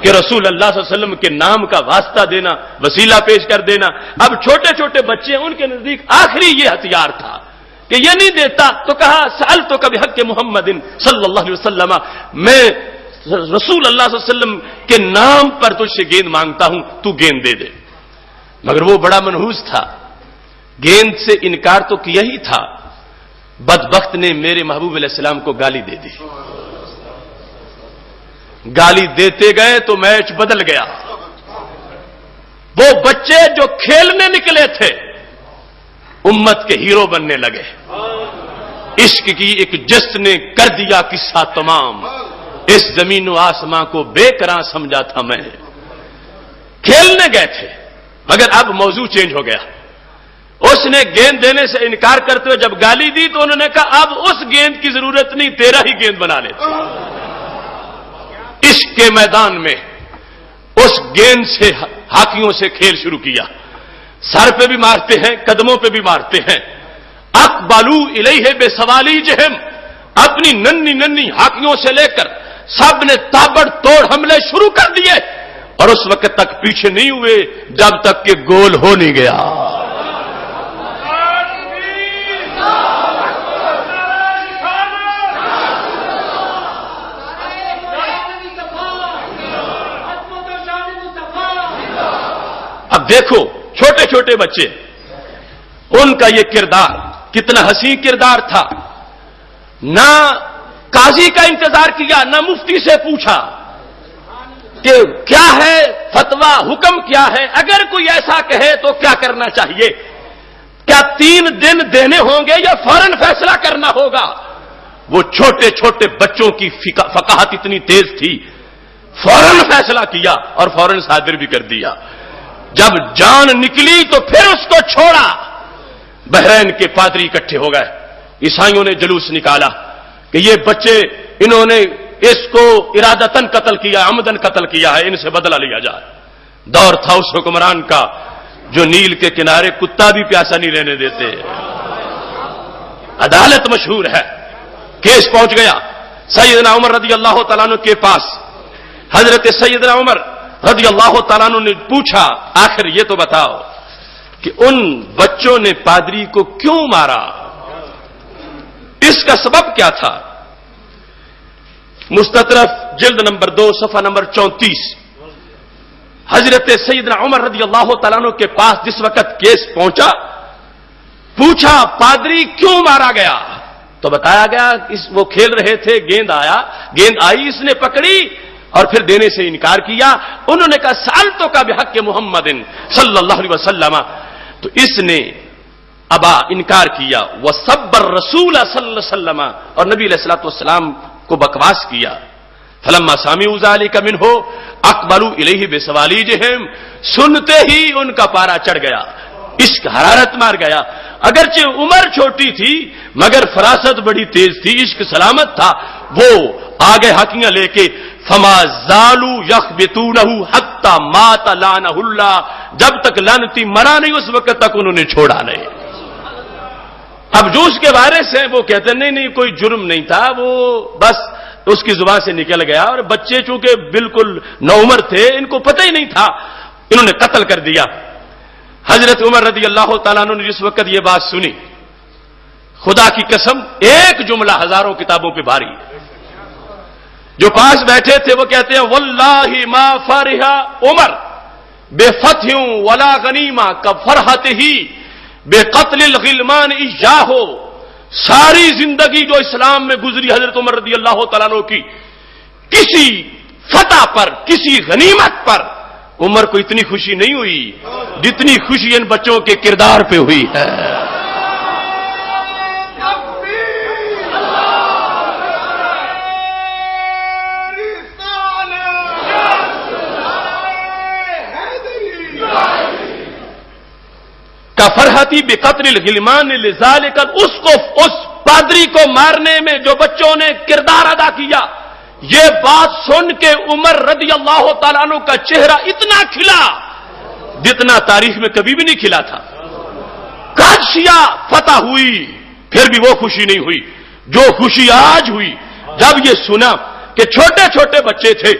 کہ رسول اللہ صلی اللہ علیہ وسلم کے نام کا واسطہ دینا، وسیلہ پیش کر دینا۔ اب چھوٹے چھوٹے بچے ہیں، ان کے نزدیک آخری یہ ہتھیار تھا کہ یہ نہیں دیتا تو کہا سألتو کا بحق محمد صلی اللہ علیہ وسلم، میں رسول اللہ صلی اللہ علیہ وسلم کے نام پر تجھ سے گیند مانگتا ہوں، تو گیند دے دے۔ مگر وہ بڑا منحوس تھا، گیند سے انکار تو کیا ہی تھا، بدبخت نے میرے محبوب علیہ السلام کو گالی دے دی۔ گالی دیتے گئے تو میچ بدل گیا، وہ بچے جو کھیلنے نکلے تھے امت کے ہیرو بننے لگے۔ عشق کی ایک جست نے کر دیا قصہ تمام، اس زمین و آسمان کو بے قرار سمجھا تھا میں۔ کھیلنے گئے تھے مگر اب موضوع چینج ہو گیا۔ اس نے گیند دینے سے انکار کرتے ہوئے جب گالی دی تو انہوں نے کہا اب اس گیند کی ضرورت نہیں، تیرا ہی گیند بنا لے۔ عشق کے میدان میں اس گیند سے ہاکیوں سے کھیل شروع کیا، سر پہ بھی مارتے ہیں، قدموں پہ بھی مارتے ہیں۔ اقبلوا الیہ بسوالیجہم، اپنی ننھی ننھی ہاکیوں سے لے کر سب نے تابڑ توڑ حملے شروع کر دیے، اور اس وقت تک پیچھے نہیں ہوئے جب تک کہ گول ہو نہیں گیا۔ اب دیکھو چھوٹے چھوٹے بچے، ان کا یہ کردار کتنا حسین کردار تھا، نہ قاضی کا انتظار کیا، نہ مفتی سے پوچھا کہ کیا ہے فتویٰ، حکم کیا ہے، اگر کوئی ایسا کہے تو کیا کرنا چاہیے، کیا 3 دن دینے ہوں گے یا فوراً فیصلہ کرنا ہوگا۔ وہ چھوٹے چھوٹے بچوں کی فقاہت اتنی تیز تھی، فوراً فیصلہ کیا اور فوراً صادر بھی کر دیا۔ جب جان نکلی تو پھر اس کو چھوڑا۔ بحرین کے پادری اکٹھے ہو گئے، عیسائیوں نے جلوس نکالا کہ یہ بچے، انہوں نے اس کو ارادتاً قتل کیا، عمدن قتل کیا ہے، ان سے بدلہ لیا جائے۔ دور تھا اس حکمران کا جو نیل کے کنارے کتا بھی پیاسا نہیں رہنے دیتے۔ عدالت مشہور ہے، کیس پہنچ گیا سیدنا عمر رضی اللہ تعالیٰ عنہ کے پاس۔ حضرت سیدنا عمر رضی اللہ تعالیٰ عنہ نے پوچھا آخر یہ تو بتاؤ کہ ان بچوں نے پادری کو کیوں مارا، اس کا سبب کیا تھا؟ مستطرف جلد نمبر 2 صفحہ نمبر 34، حضرت سیدنا عمر رضی اللہ تعالیٰ عنہ کے پاس جس وقت کیس پہنچا، پوچھا پادری کیوں مارا گیا، تو بتایا گیا وہ کھیل رہے تھے، گیند آئی، اس نے پکڑی اور پھر دینے سے انکار کیا۔ انہوں نے کہا سألتو کا بحق محمد صلی اللہ علیہ وسلم، تو اس نے ابا انکار کیا، وسب الرسول صلی اللہ علیہ وسلم، اور نبی علیہ الصلوۃ والسلام کو بکواس کیا۔ فلما سمعوا ذلك منه اقبلوا الیہ بسوالیجہم، سنتے ہی ان کا پارا چڑھ گیا، عشق حرارت مار گیا۔ اگرچہ عمر چھوٹی تھی مگر فراست بڑی تیز تھی، عشق سلامت تھا۔ وہ آگے ہاتھیاں لے کے فما زالوا یخبطونہ حتی مات لعنہ اللہ، جب تک لعنتی مرا نہیں اس وقت تک انہوں نے چھوڑا نہیں۔ اب جو اس کے بارے سے وہ کہتے ہیں نہیں کوئی جرم نہیں تھا، وہ بس اس کی زبان سے نکل گیا، اور بچے چونکہ بالکل نوعمر تھے ان کو پتہ ہی نہیں تھا، انہوں نے قتل کر دیا۔ حضرت عمر رضی اللہ تعالیٰ عنہ نے جس وقت یہ بات سنی، خدا کی قسم ایک جملہ ہزاروں کتابوں پہ بھاری ہے۔ جو پاس بیٹھے تھے وہ کہتے ہیں واللہ ما فرح عمر بے فتح ولا غنیمہ کفرحتہ بے قتل الغلمان ایاہ، ساری زندگی جو اسلام میں گزری حضرت عمر رضی اللہ تعالیٰ عنہ کی، کسی فتح پر کسی غنیمت پر عمر کو اتنی خوشی نہیں ہوئی جتنی خوشی ان بچوں کے کردار پہ ہوئی ہے۔ کفرحتی بقتل الغلمان لذالک، اس پادری کو مارنے میں جو بچوں نے کردار ادا کیا، یہ بات سن کے عمر رضی اللہ تعالیٰ عنہ کا چہرہ اتنا کھلا جتنا تاریخ میں کبھی بھی نہیں کھلا تھا۔ قادسیہ فتح ہوئی پھر بھی وہ خوشی نہیں ہوئی جو خوشی آج ہوئی جب یہ سنا کہ چھوٹے چھوٹے بچے تھے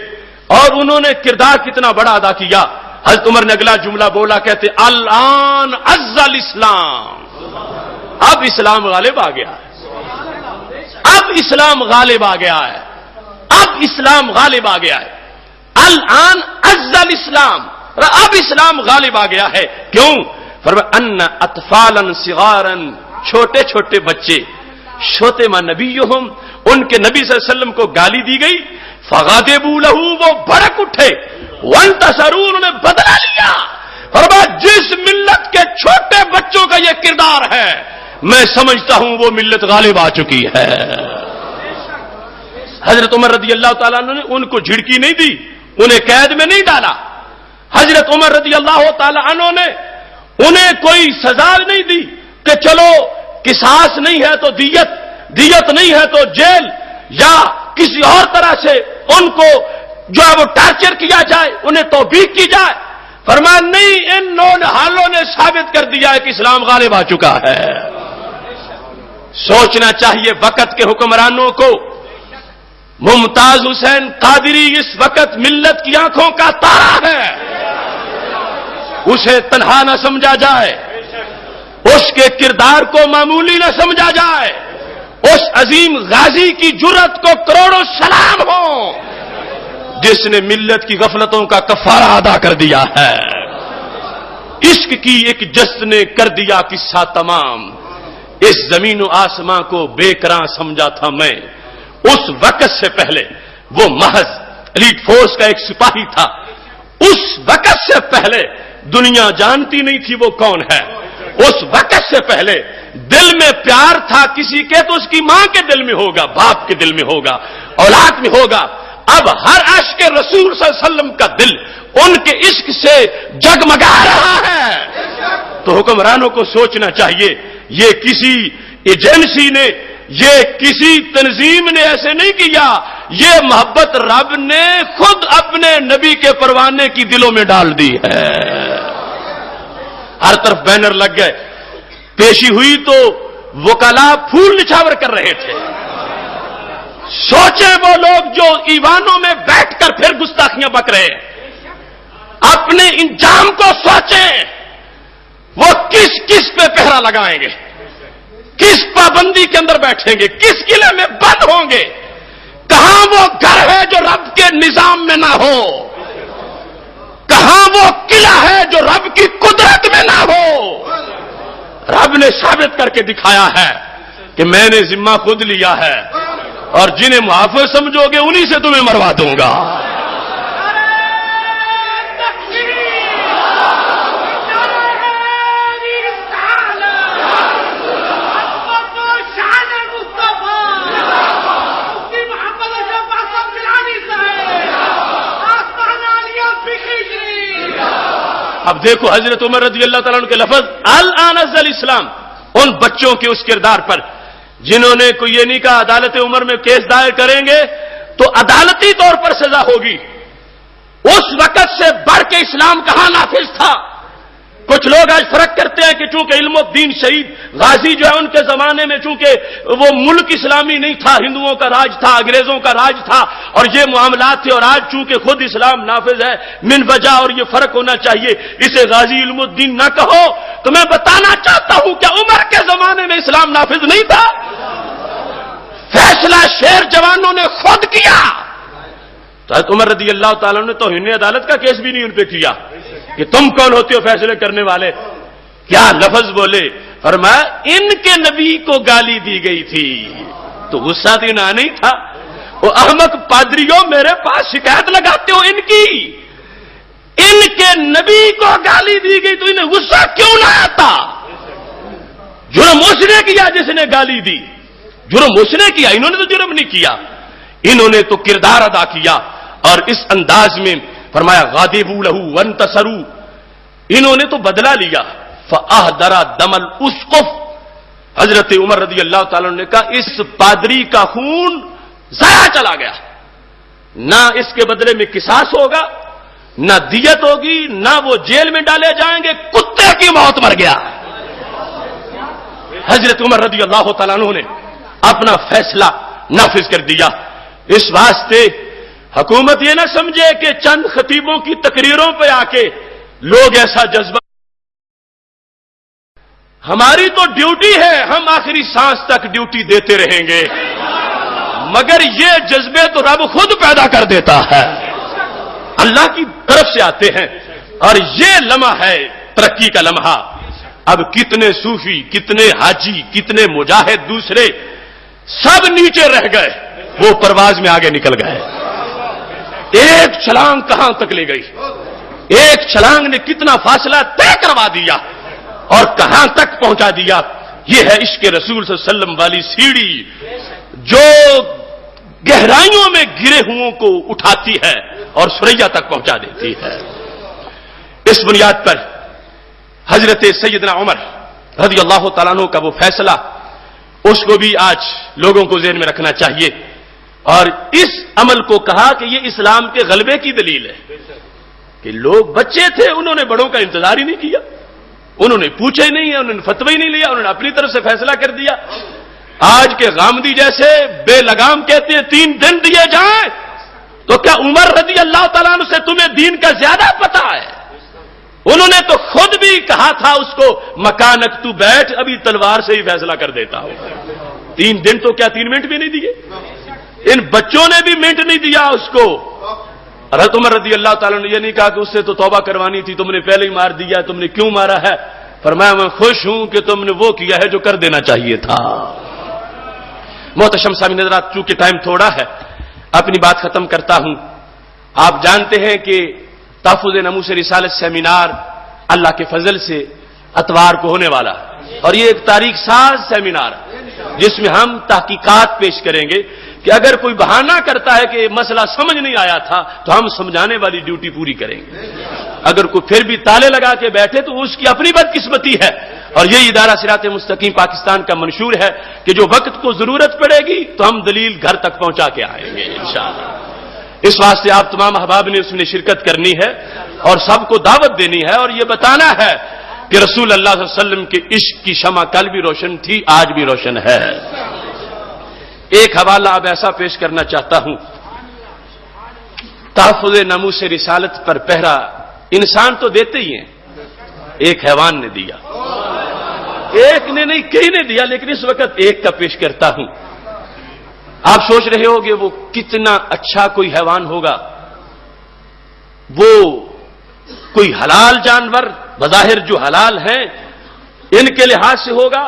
اور انہوں نے کردار کتنا بڑا ادا کیا۔ حضرت عمر نے اگلا جملہ بولا، کہتے الان عز الاسلام، اب اسلام غالب آ گیا ہے، اب اسلام غالب آ گیا ہے، اب اسلام غالب آ گیا ہے۔ الان عز الاسلام، اب اسلام غالب آ گیا ہے۔ کیوں؟ فرمایا ان اطفالا صغارا، چھوٹے چھوٹے بچے، شتم نبیہم، ان کے نبی صلی اللہ علیہ وسلم کو گالی دی گئی، فغضبوا لہ، وہ بھڑک اٹھے، وانتصروا، انہوں نے بدلہ لیا۔ فرمایا جس ملت کے چھوٹے بچوں کا یہ کردار ہے میں سمجھتا ہوں وہ ملت غالب آ چکی ہے۔ حضرت عمر رضی اللہ تعالیٰ عنہ نے ان کو جھڑکی نہیں دی، انہیں قید میں نہیں ڈالا۔ حضرت عمر رضی اللہ تعالیٰ عنہ نے انہیں کوئی سزا نہیں دی کہ چلو قصاص نہیں ہے تو دیت نہیں ہے تو جیل، یا کسی اور طرح سے ان کو جو ہے وہ ٹارچر کیا جائے، انہیں توبیخ کی جائے۔ فرمایا نہیں، ان حالوں نے ثابت کر دیا ہے کہ اسلام غالب آ چکا ہے۔ سوچنا چاہیے وقت کے حکمرانوں کو، ممتاز حسین قادری اس وقت ملت کی آنکھوں کا تارا ہے، اسے تنہا نہ سمجھا جائے، اس کے کردار کو معمولی نہ سمجھا جائے، اس عظیم غازی کی جرأت کو کروڑوں سلام ہو جس نے ملت کی غفلتوں کا کفارہ ادا کر دیا ہے۔ عشق کی ایک جست نے کر دیا قصہ تمام، اس زمین و آسمان کو بے قرار سمجھا تھا میں، اس وقت سے پہلے وہ محض ایلیٹ فورس کا ایک سپاہی تھا، اس وقت سے پہلے دنیا جانتی نہیں تھی وہ کون ہے، اس وقت سے پہلے دل میں پیار تھا کسی کے تو اس کی ماں کے دل میں ہوگا، باپ کے دل میں ہوگا، اولاد میں ہوگا۔ اب ہر عاشق رسول صلی اللہ علیہ وسلم کا دل ان کے عشق سے جگمگا رہا ہے۔ تو حکمرانوں کو سوچنا چاہیے، یہ کسی ایجنسی نے، یہ کسی تنظیم نے ایسے نہیں کیا، یہ محبت رب نے خود اپنے نبی کے پروانے کی دلوں میں ڈال دی ہے۔ ہر طرف بینر لگ گئے، پیشی ہوئی تو وکلاء پھول نچھاور کر رہے تھے۔ سوچیں وہ لوگ جو ایوانوں میں بیٹھ کر پھر گستاخیاں بک رہے ہیں، اپنے انجام کو سوچیں، وہ کس کس پہ پہرا لگائیں گے، کس پابندی کے اندر بیٹھیں گے، کس قلعے میں بند ہوں گے، کہاں وہ گھر ہے جو رب کے نظام میں نہ ہو، کہاں وہ قلعہ ہے جو رب کی قدرت میں نہ ہو۔ رب نے ثابت کر کے دکھایا ہے کہ میں نے ذمہ خود لیا ہے، اور جنہیں محافظ سمجھو گے انہی سے تمہیں مروا دوں گا۔ اب دیکھو حضرت عمر رضی اللہ تعالیٰ عنہ کے لفظ الآن نزل اسلام، ان بچوں کے اس کردار پر جنہوں نے کوئی یہ نہیں کہا عدالت عمر میں کیس دائر کریں گے تو عدالتی طور پر سزا ہوگی، اس وقت سے بڑھ کے اسلام کہاں نافذ تھا؟ کچھ لوگ آج فرق کرتے ہیں کہ چونکہ علم الدین شہید غازی جو ہے ان کے زمانے میں چونکہ وہ ملک اسلامی نہیں تھا، ہندوؤں کا راج تھا، انگریزوں کا راج تھا اور یہ معاملات تھے، اور آج چونکہ خود اسلام نافذ ہے من وجہ اور یہ فرق ہونا چاہیے، اسے غازی علم الدین نہ کہو۔ تو میں بتانا چاہتا ہوں کہ عمر کے زمانے میں اسلام نافذ نہیں تھا، فیصلہ شیر جوانوں نے خود کیا۔ تو حضرت عمر رضی اللہ تعالیٰ نے توہین عدالت کا کیس بھی نہیں ان پہ کیا کہ تم کون ہوتے ہو فیصلے کرنے والے، کیا لفظ بولے، فرمایا ان کے نبی کو گالی دی گئی تھی تو غصہ دینا نہیں تھا، وہ احمق پادریوں میرے پاس شکایت لگاتے ہو ان کی، ان کے نبی کو گالی دی گئی تو انہیں غصہ کیوں نہ آتا؟ جرم اس نے کیا جس نے گالی دی، جرم اس نے کیا، انہوں نے تو جرم نہیں کیا، انہوں نے تو کردار ادا کیا۔ اور اس انداز میں فرمایا غاضبوا لہ وانتصروا، انہوں نے تو بدلہ لیا۔ فاحضر دم الاسقف، حضرت عمر رضی اللہ تعالیٰ نے کہا اس پادری کا خون ضائع چلا گیا، نہ اس کے بدلے میں قصاص ہوگا، نہ دیت ہوگی، نہ وہ جیل میں ڈالے جائیں گے، کتے کی موت مر گیا۔ حضرت عمر رضی اللہ تعالیٰ نے اپنا فیصلہ نافذ کر دیا۔ اس واسطے حکومت یہ نہ سمجھے کہ چند خطیبوں کی تقریروں پہ آ کے لوگ ایسا جذبہ، ہماری تو ڈیوٹی ہے، ہم آخری سانس تک ڈیوٹی دیتے رہیں گے، مگر یہ جذبے تو رب خود پیدا کر دیتا ہے، اللہ کی طرف سے آتے ہیں، اور یہ لمحہ ہے ترقی کا لمحہ۔ اب کتنے صوفی، کتنے حاجی، کتنے مجاہد دوسرے سب نیچے رہ گئے، وہ پرواز میں آگے نکل گئے۔ ایک چھلانگ کہاں تک لے گئی، ایک چھلانگ نے کتنا فاصلہ طے کروا دیا اور کہاں تک پہنچا دیا۔ یہ ہے عشق رسول صلی اللہ علیہ وسلم والی سیڑھی جو گہرائیوں میں گرے ہوئوں کو اٹھاتی ہے اور سریا تک پہنچا دیتی ہے۔ اس بنیاد پر حضرت سیدنا عمر رضی اللہ تعالیٰ عنہ کا وہ فیصلہ، اس کو بھی آج لوگوں کو ذہن میں رکھنا چاہیے، اور اس عمل کو کہا کہ یہ اسلام کے غلبے کی دلیل ہے کہ لوگ بچے تھے، انہوں نے بڑوں کا انتظار ہی نہیں کیا، انہوں نے پوچھا ہی نہیں ہے، انہوں نے فتوی نہیں لیا، انہوں نے اپنی طرف سے فیصلہ کر دیا۔ آج کے غامدی جیسے بے لگام کہتے ہیں 3 دن دیے جائیں، تو کیا عمر رضی اللہ تعالیٰ عنہ سے تمہیں دین کا زیادہ پتہ ہے؟ انہوں نے تو خود بھی کہا تھا اس کو مکانک تو بیٹھ، ابھی تلوار سے ہی فیصلہ کر دیتا ہوں۔ 3 دن تو کیا 3 منٹ بھی نہیں دیے؟ ان بچوں نے بھی منٹ نہیں دیا اس کو۔ حضرت عمر رضی اللہ تعالیٰ نے یہ نہیں کہا کہ اس سے تو توبہ کروانی تھی، تم نے پہلے ہی مار دیا، تم نے کیوں مارا ہے؟ فرمایا میں خوش ہوں کہ تم نے وہ کیا ہے جو کر دینا چاہیے تھا۔ محتشم سامعین حضرات، چونکہ ٹائم تھوڑا ہے اپنی بات ختم کرتا ہوں۔ آپ جانتے ہیں کہ تحفظ ناموس رسالت سیمینار اللہ کے فضل سے اتوار کو ہونے والا، اور یہ ایک تاریخ ساز سیمینار جس میں ہم تحقیقات پیش کریں گے کہ اگر کوئی بہانہ کرتا ہے کہ مسئلہ سمجھ نہیں آیا تھا تو ہم سمجھانے والی ڈیوٹی پوری کریں گے، اگر کوئی پھر بھی تالے لگا کے بیٹھے تو اس کی اپنی بدقسمتی ہے۔ اور یہ ادارہ صراط مستقیم پاکستان کا منشور ہے کہ جو وقت کو ضرورت پڑے گی تو ہم دلیل گھر تک پہنچا کے آئیں گے انشاءاللہ۔ اس واسطے آپ تمام احباب نے اس میں شرکت کرنی ہے اور سب کو دعوت دینی ہے اور یہ بتانا ہے کہ رسول اللہ صلی اللہ علیہ وسلم کے عشق کی شمع کل بھی روشن تھی، آج بھی روشن ہے۔ ایک حوالہ اب ایسا پیش کرنا چاہتا ہوں، تحفظ ناموس رسالت پر پہرا انسان تو دیتے ہی ہیں، ایک حیوان نے دیا، ایک نے نہیں کئی نے دیا، لیکن اس وقت ایک کا پیش کرتا ہوں۔ آپ سوچ رہے ہو گے وہ کتنا اچھا کوئی حیوان ہوگا، وہ کوئی حلال جانور بظاہر جو حلال ہیں ان کے لحاظ سے ہوگا۔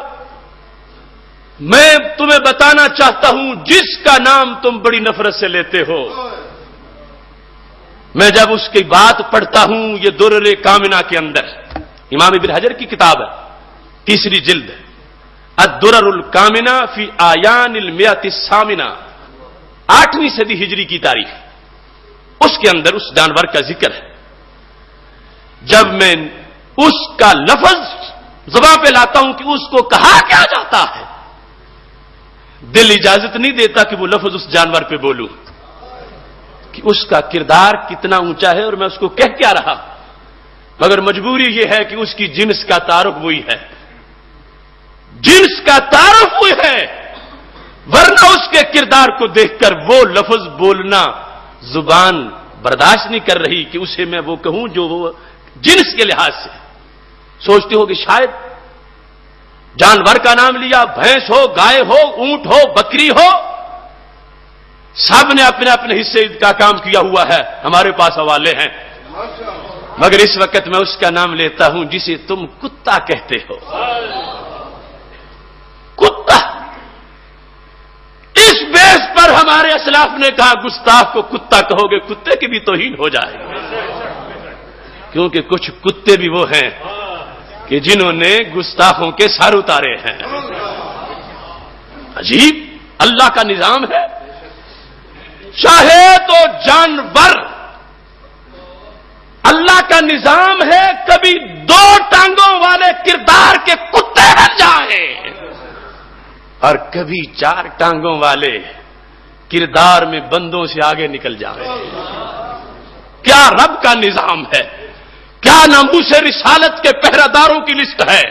میں تمہیں بتانا چاہتا ہوں جس کا نام تم بڑی نفرت سے لیتے ہو، میں جب اس کی بات پڑھتا ہوں، یہ درر کامنہ کے اندر امام ابن حجر کی کتاب ہے، 3 جلد ہے، الدرر الکامنہ فی آیان المئۃ الثامنہ، 8ویں صدی ہجری کی تاریخ، اس کے اندر اس جانور کا ذکر ہے۔ جب میں اس کا لفظ زبان پہ لاتا ہوں کہ اس کو کہا کیا جاتا ہے، دل اجازت نہیں دیتا کہ وہ لفظ اس جانور پہ بولوں کہ اس کا کردار کتنا اونچا ہے اور میں اس کو کہہ کیا رہا، مگر مجبوری یہ ہے کہ اس کی جنس کا تعارف وہی ہے، جنس کا تعارف وہی ہے، ورنہ اس کے کردار کو دیکھ کر وہ لفظ بولنا زبان برداشت نہیں کر رہی کہ اسے میں وہ کہوں جو وہ جنس کے لحاظ سے سوچتے ہو کہ شاید جانور کا نام لیا، بھینس ہو، گائے ہو، اونٹ ہو، بکری ہو، سب نے اپنے اپنے حصے کا کام کیا ہوا ہے، ہمارے پاس حوالے ہیں، مگر اس وقت میں اس کا نام لیتا ہوں جسے تم کتا کہتے ہو، کتا۔ اس بیس پر ہمارے اسلاف نے کہا گستاخ کو کتا کہو گے کتے کی بھی توہین ہو جائے گی، کیونکہ کچھ کتے بھی وہ ہیں کہ جنہوں نے گستاخوں کے سر اتارے ہیں۔ عجیب اللہ کا نظام ہے، چاہے تو جانور، اللہ کا نظام ہے کبھی دو ٹانگوں والے کردار کے کتے بن جائیں اور کبھی چار ٹانگوں والے کردار میں بندوں سے آگے نکل جائیں۔ کیا رب کا نظام ہے، کیا ناموس رسالت کے پہرہ داروں کی لسٹ ہے،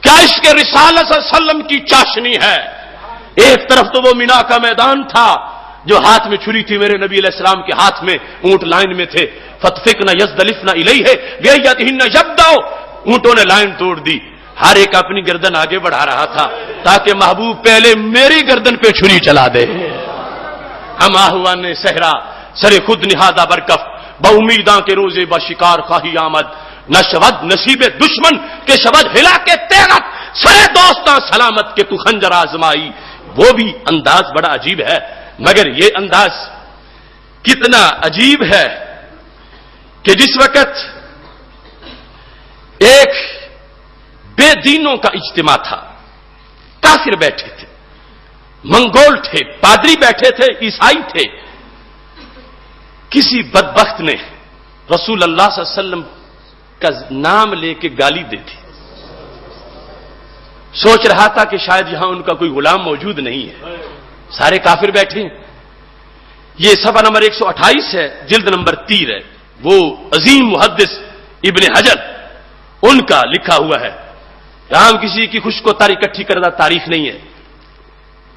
کیا اس کے رسالت صلی اللہ علیہ وسلم کی چاشنی ہے۔ ایک طرف تو وہ مینا کا میدان تھا جو ہاتھ میں چھری تھی میرے نبی علیہ السلام کے ہاتھ میں، اونٹ لائن میں تھے، فتفقنا یزدلفنا الیہ بیہیتہن یبدؤ، اونٹوں نے لائن توڑ دی، ہر ایک اپنی گردن آگے بڑھا رہا تھا تاکہ محبوب پہلے میری گردن پہ چھری چلا دے۔ ہم آہوان نے صحرا سر خود نہادہ برکف، بامیداں کے روزے بشکار خواہی آمد، نہ شود نصیب دشمن کے شود ہلا کے تیغت، سرے دوستاں سلامت کے تو خنجر آزمائی۔ وہ بھی انداز بڑا عجیب ہے، مگر یہ انداز کتنا عجیب ہے کہ جس وقت ایک بے دینوں کا اجتماع تھا، کافر بیٹھے تھے، منگول تھے، پادری بیٹھے تھے، عیسائی تھے، کسی بدبخت نے رسول اللہ صلی اللہ علیہ وسلم کا نام لے کے گالی دے دی، سوچ رہا تھا کہ شاید یہاں ان کا کوئی غلام موجود نہیں ہے، سارے کافر بیٹھے۔ یہ صفحہ نمبر 128 ہے، جلد نمبر 3 ہے، وہ عظیم محدث ابن حجر ان کا لکھا ہوا ہے، یہاں کسی کی خوش کو تاریخ اکٹھی کردہ تاریخ نہیں ہے،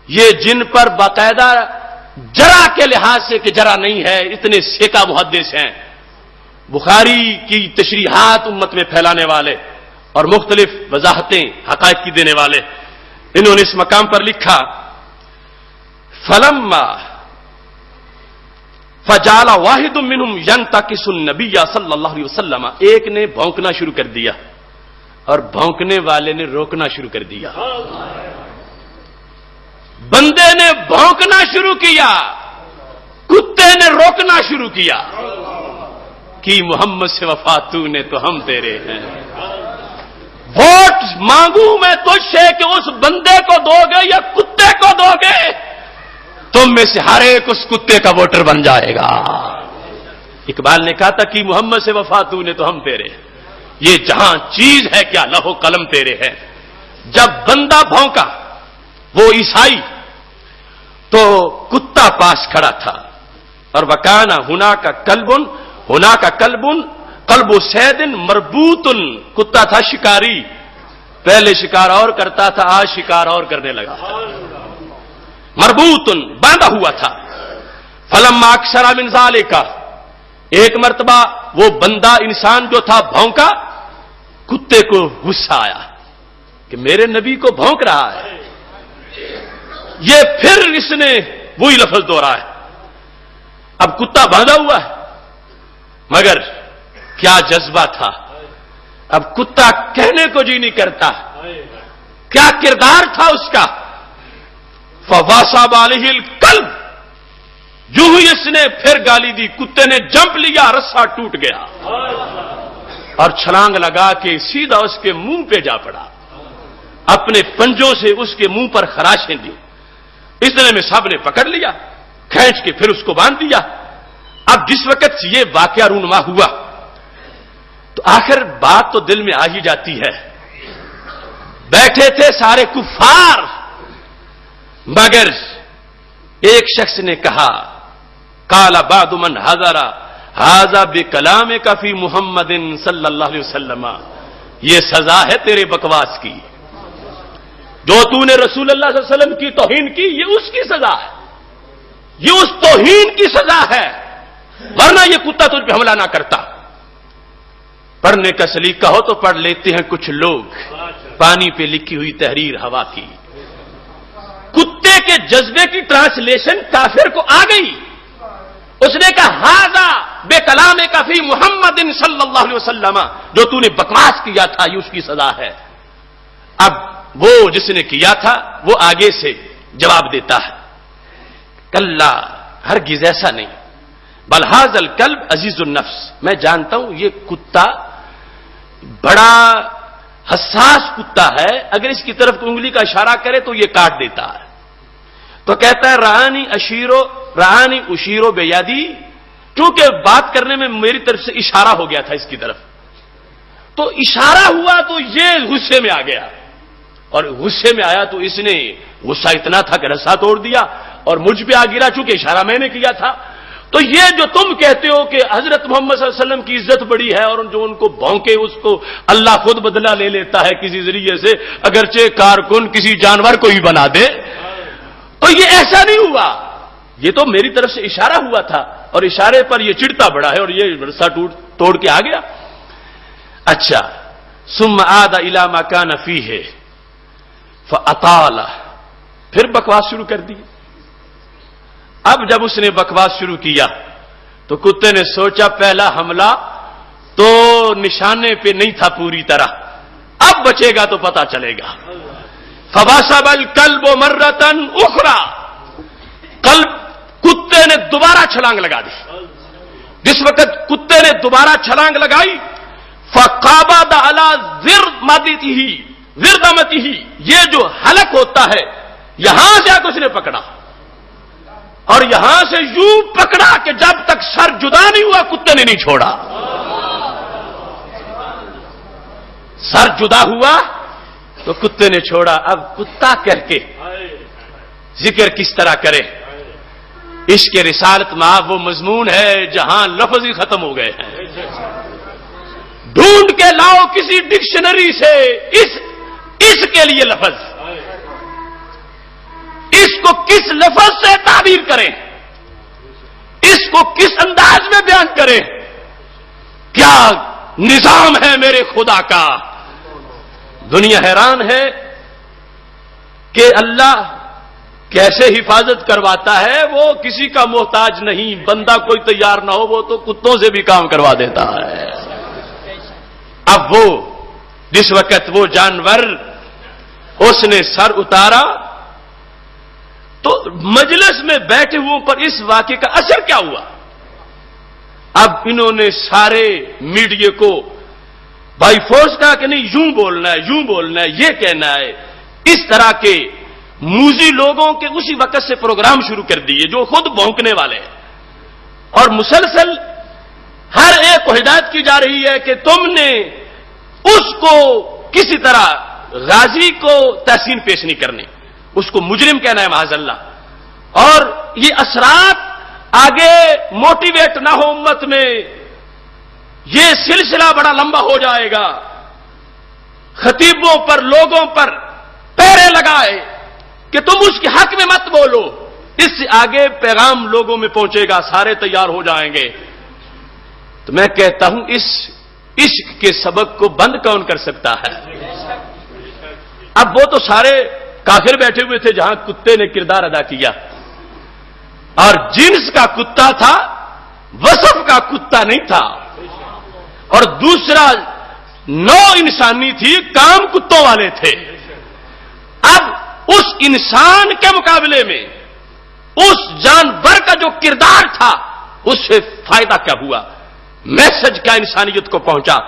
یہ جن پر باقاعدہ جرا کے لحاظ سے کہ جرا نہیں ہے، اتنے سیکا محدث ہیں، بخاری کی تشریحات امت میں پھیلانے والے اور مختلف وضاحتیں حقائق کی دینے والے، انہوں نے اس مقام پر لکھا فلما فجعل واحد منهم ينتقص النبي صلی اللہ علیہ وسلم، ایک نے بھونکنا شروع کر دیا اور بھونکنے والے نے روکنا شروع کر دیا، بندے نے بھونکنا شروع کیا، کتے نے روکنا شروع کیا کہ محمد سے وفا تو نے تو ہم تیرے ہیں، ووٹ مانگوں میں تجھ سے کہ اس بندے کو دو گے یا کتے کو دو گے، تم میں سے ہر ایک اس کتے کا ووٹر بن جائے گا۔ اقبال نے کہا تھا کہ محمد سے وفا تو نے تو ہم تیرے، یہ جہاں چیز ہے کیا لوح قلم تیرے ہے۔ جب بندہ بھونکا وہ عیسائی تو کتا پاس کھڑا تھا، اور وکانا ہونا کا کلبن، ہونا کا کلبن قلب سیدن مربوطن، کتا تھا شکاری، پہلے شکار اور کرتا تھا، آج شکار اور کرنے لگا، مربوطن باندھا ہوا تھا۔ فلما اکثر من ذالک، ایک مرتبہ وہ بندہ انسان جو تھا بھونکا، کتے کو غصہ آیا کہ میرے نبی کو بھونک رہا ہے، یہ پھر اس نے وہی لفظ دوہرایا ہے، اب کتا باندھا ہوا ہے، مگر کیا جذبہ تھا، اب کتا کہنے کو جی نہیں کرتا، کیا کردار تھا اس کا۔ فواصب علیہ الکلب، جو ہی اس نے پھر گالی دی، کتے نے جمپ لیا، رسا ٹوٹ گیا اور چھلانگ لگا کے سیدھا اس کے منہ پہ جا پڑا، اپنے پنجوں سے اس کے منہ پر خراشیں دی، اتنے میں سب نے پکڑ لیا، کھینچ کے پھر اس کو باندھ دیا۔ اب جس وقت یہ واقعہ رونما ہوا، تو آخر بات تو دل میں آ ہی جاتی ہے. بیٹھے تھے سارے کفار، مگر ایک شخص نے کہا قال بعض من حضر هذا بکلامک فی محمد صلی اللہ علیہ وسلم، یہ سزا ہے تیرے بکواس کی، جو تو نے رسول اللہ صلی اللہ علیہ وسلم کی توہین کی، یہ اس کی سزا ہے، یہ اس توہین کی سزا ہے، ورنہ یہ کتا تجھ پہ حملہ نہ کرتا. پڑھنے کا سلیقہ ہو تو پڑھ لیتے ہیں کچھ لوگ پانی پہ لکھی ہوئی تحریر ہوا کی. کتے کے جذبے کی ٹرانسلیشن کافر کو آ گئی. اس نے کہا ہاذا بے کلام کفی محمد صلی اللہ علیہ وسلم، جو تو نے بکواس کیا تھا یہ اس کی سزا ہے. اب وہ جس نے کیا تھا وہ آگے سے جواب دیتا ہے کلا، ہرگز ایسا نہیں، بل ھذا الکلب عزیز النفس، میں جانتا ہوں یہ کتا بڑا حساس کتا ہے، اگر اس کی طرف انگلی کا اشارہ کرے تو یہ کاٹ دیتا ہے. تو کہتا ہے رعانی اشیرو بیادی، کیونکہ بات کرنے میں میری طرف سے اشارہ ہو گیا تھا اس کی طرف، تو اشارہ ہوا تو یہ غصے میں آ گیا، اور غصے میں آیا تو اس نے غصہ اتنا تھا کہ رسا توڑ دیا اور مجھ پہ آ گرا، چونکہ اشارہ میں نے کیا تھا. تو یہ جو تم کہتے ہو کہ حضرت محمد صلی اللہ علیہ وسلم کی عزت بڑی ہے اور جو ان کو بھونکے اس کو اللہ خود بدلہ لے لیتا ہے کسی ذریعے سے، اگرچہ کارکن کسی جانور کو ہی بنا دے، تو یہ ایسا نہیں ہوا، یہ تو میری طرف سے اشارہ ہوا تھا اور اشارے پر یہ چڑھتا بڑا ہے اور یہ رسا توڑ کے آ گیا. اچھا، ثم عاد الى ما كان فيه فاطال، پھر بکواس شروع کر دی. اب جب اس نے بکواس شروع کیا تو کتے نے سوچا پہلا حملہ تو نشانے پہ نہیں تھا پوری طرح، اب بچے گا تو پتا چلے گا. فواسب الکلب مرۃ اخرى، کتے نے دوبارہ چھلانگ لگا دی. جس وقت کتے نے دوبارہ چھلانگ لگائی فقابض على ذردمته، یہ جو حلق ہوتا ہے یہاں سے آ کے اس نے پکڑا اور یہاں سے یوں پکڑا کہ جب تک سر جدا نہیں ہوا کتے نے نہیں چھوڑا. سر جدا ہوا تو کتے نے چھوڑا. اب کتا کہہ کے ذکر کس طرح کرے؟ عشق رسالت مآب وہ مضمون ہے جہاں لفظ ہی ختم ہو گئے ہیں. ڈھونڈ کے لاؤ کسی ڈکشنری سے اس کے لیے لفظ، اس کو کس لفظ سے تعبیر کریں، اس کو کس انداز میں بیان کریں. کیا نظام ہے میرے خدا کا! دنیا حیران ہے کہ اللہ کیسے حفاظت کرواتا ہے. وہ کسی کا محتاج نہیں، بندہ کوئی تیار نہ ہو وہ تو کتوں سے بھی کام کروا دیتا ہے. اب وہ جس وقت وہ جانور اس نے سر اتارا تو مجلس میں بیٹھے ہوئے پر اس واقعے کا اثر کیا ہوا؟ اب انہوں نے سارے میڈیا کو بائی فورس کہا کہ نہیں یوں بولنا ہے، یوں بولنا ہے، یہ کہنا ہے. اس طرح کے موذی لوگوں کے اسی وقت سے پروگرام شروع کر دیے جو خود بھونکنے والے ہیں، اور مسلسل ہر ایک کو ہدایت کی جا رہی ہے کہ تم نے اس کو کسی طرح غازی کو تحسین پیش نہیں کرنی، اس کو مجرم کہنا ہے معاذ اللہ. اور یہ اثرات آگے موٹیویٹ نہ ہو امت میں، یہ سلسلہ بڑا لمبا ہو جائے گا. خطیبوں پر لوگوں پر پہرے لگائے کہ تم اس کے حق میں مت بولو، اس سے آگے پیغام لوگوں میں پہنچے گا، سارے تیار ہو جائیں گے. تو میں کہتا ہوں اس عشق کے سبق کو بند کون کر سکتا ہے؟ اب وہ تو سارے کافر بیٹھے ہوئے تھے جہاں کتے نے کردار ادا کیا، اور جنس کا کتا تھا، وصف کا کتا نہیں تھا. اور دوسرا نو انسانی تھی، کام کتوں والے تھے. اب اس انسان کے مقابلے میں اس جانور کا جو کردار تھا اس سے فائدہ کیا ہوا؟ میسج کیا انسانیت کو پہنچا؟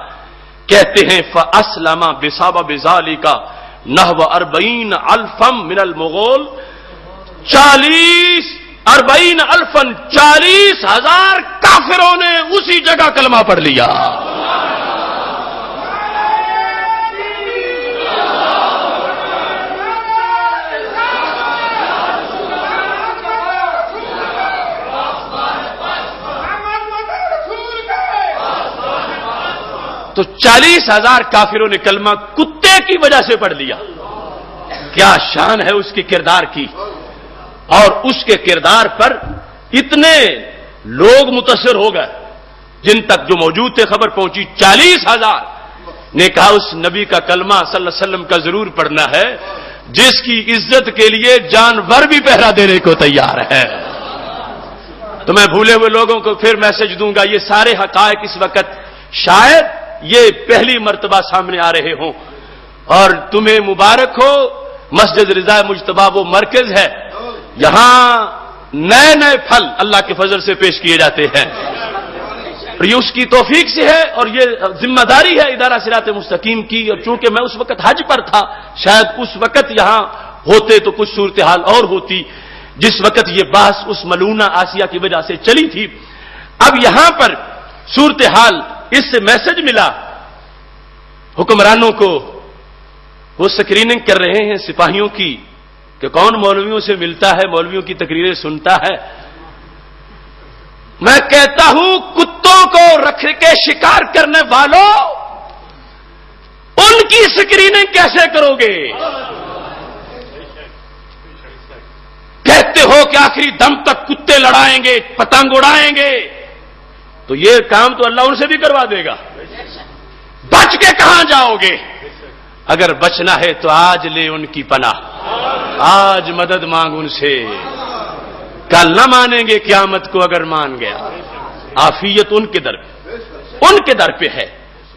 کہتے ہیں فَأَسْلَمَ بِسَبَبِ ذَلِكَ نَحْوَ 40,000 من المغول، 40,000 کافروں نے اسی جگہ کلمہ پڑھ لیا. تو 40,000 کافروں نے کلمہ کتے کی وجہ سے پڑھ لیا. کیا شان ہے اس کے کردار کی. اور اس کے کردار پر اتنے لوگ متاثر ہو گئے جن تک جو موجود تھے خبر پہنچی. 40,000 نے کہا اس نبی کا کلمہ صلی اللہ علیہ وسلم کا ضرور پڑھنا ہے جس کی عزت کے لیے جانور بھی پہرا دینے کو تیار ہے. تو میں بھولے ہوئے لوگوں کو پھر میسج دوں گا، یہ سارے حقائق اس وقت شاید یہ پہلی مرتبہ سامنے آ رہے ہوں، اور تمہیں مبارک ہو. مسجد رضا مجتبیٰ وہ مرکز ہے، یہاں نئے نئے پھل اللہ کے فضل سے پیش کیے جاتے ہیں، اور یہ اس کی توفیق سے ہے، اور یہ ذمہ داری ہے ادارہ صراط مستقیم کی. اور چونکہ میں اس وقت حج پر تھا، شاید اس وقت یہاں ہوتے تو کچھ صورتحال اور ہوتی. جس وقت یہ بحث اس ملعونہ آسیہ کی وجہ سے چلی تھی، اب یہاں پر صورتحال اس سے میسج ملا حکمرانوں کو. وہ سکریننگ کر رہے ہیں سپاہیوں کی کہ کون مولویوں سے ملتا ہے، مولویوں کی تقریریں سنتا ہے. میں کہتا ہوں کتوں کو رکھ کے شکار کرنے والوں، ان کی سکریننگ کیسے کرو گے؟ کہتے ہو کہ آخری دم تک کتے لڑائیں گے، پتنگ اڑائیں گے، تو یہ کام تو اللہ ان سے بھی کروا دے گا. بچ کے کہاں جاؤ گے؟ اگر بچنا ہے تو آج لے ان کی پناہ، آج مدد مانگ ان سے. کل نہ مانیں گے قیامت کو اگر مان گیا. عافیت ان کے در پہ، ان کے در پہ ہے،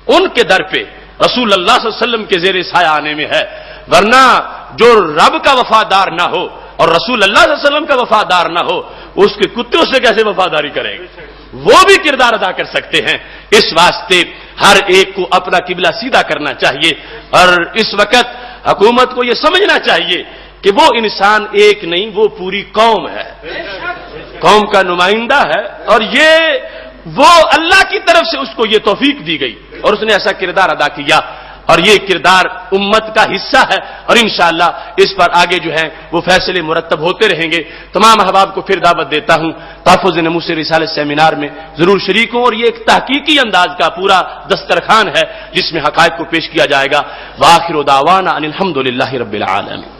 ان کے در پہ رسول اللہ صلی اللہ علیہ وسلم کے زیر سایہ آنے میں ہے. ورنہ جو رب کا وفادار نہ ہو اور رسول اللہ صلی اللہ علیہ وسلم کا وفادار نہ ہو، اس کے کتوں سے کیسے وفاداری کریں گے؟ وہ بھی کردار ادا کر سکتے ہیں. اس واسطے ہر ایک کو اپنا قبلہ سیدھا کرنا چاہیے، اور اس وقت حکومت کو یہ سمجھنا چاہیے کہ وہ انسان ایک نہیں، وہ پوری قوم ہے، قوم کا نمائندہ ہے، اور یہ وہ اللہ کی طرف سے اس کو یہ توفیق دی گئی اور اس نے ایسا کردار ادا کیا، اور یہ کردار امت کا حصہ ہے. اور انشاءاللہ اس پر آگے جو ہیں وہ فیصلے مرتب ہوتے رہیں گے. تمام احباب کو پھر دعوت دیتا ہوں تحفظ ناموس رسالت سیمینار میں ضرور شریک ہوں، اور یہ ایک تحقیقی انداز کا پورا دسترخوان ہے جس میں حقائق کو پیش کیا جائے گا. وآخر دعوانا ان الحمدللہ رب العالمین.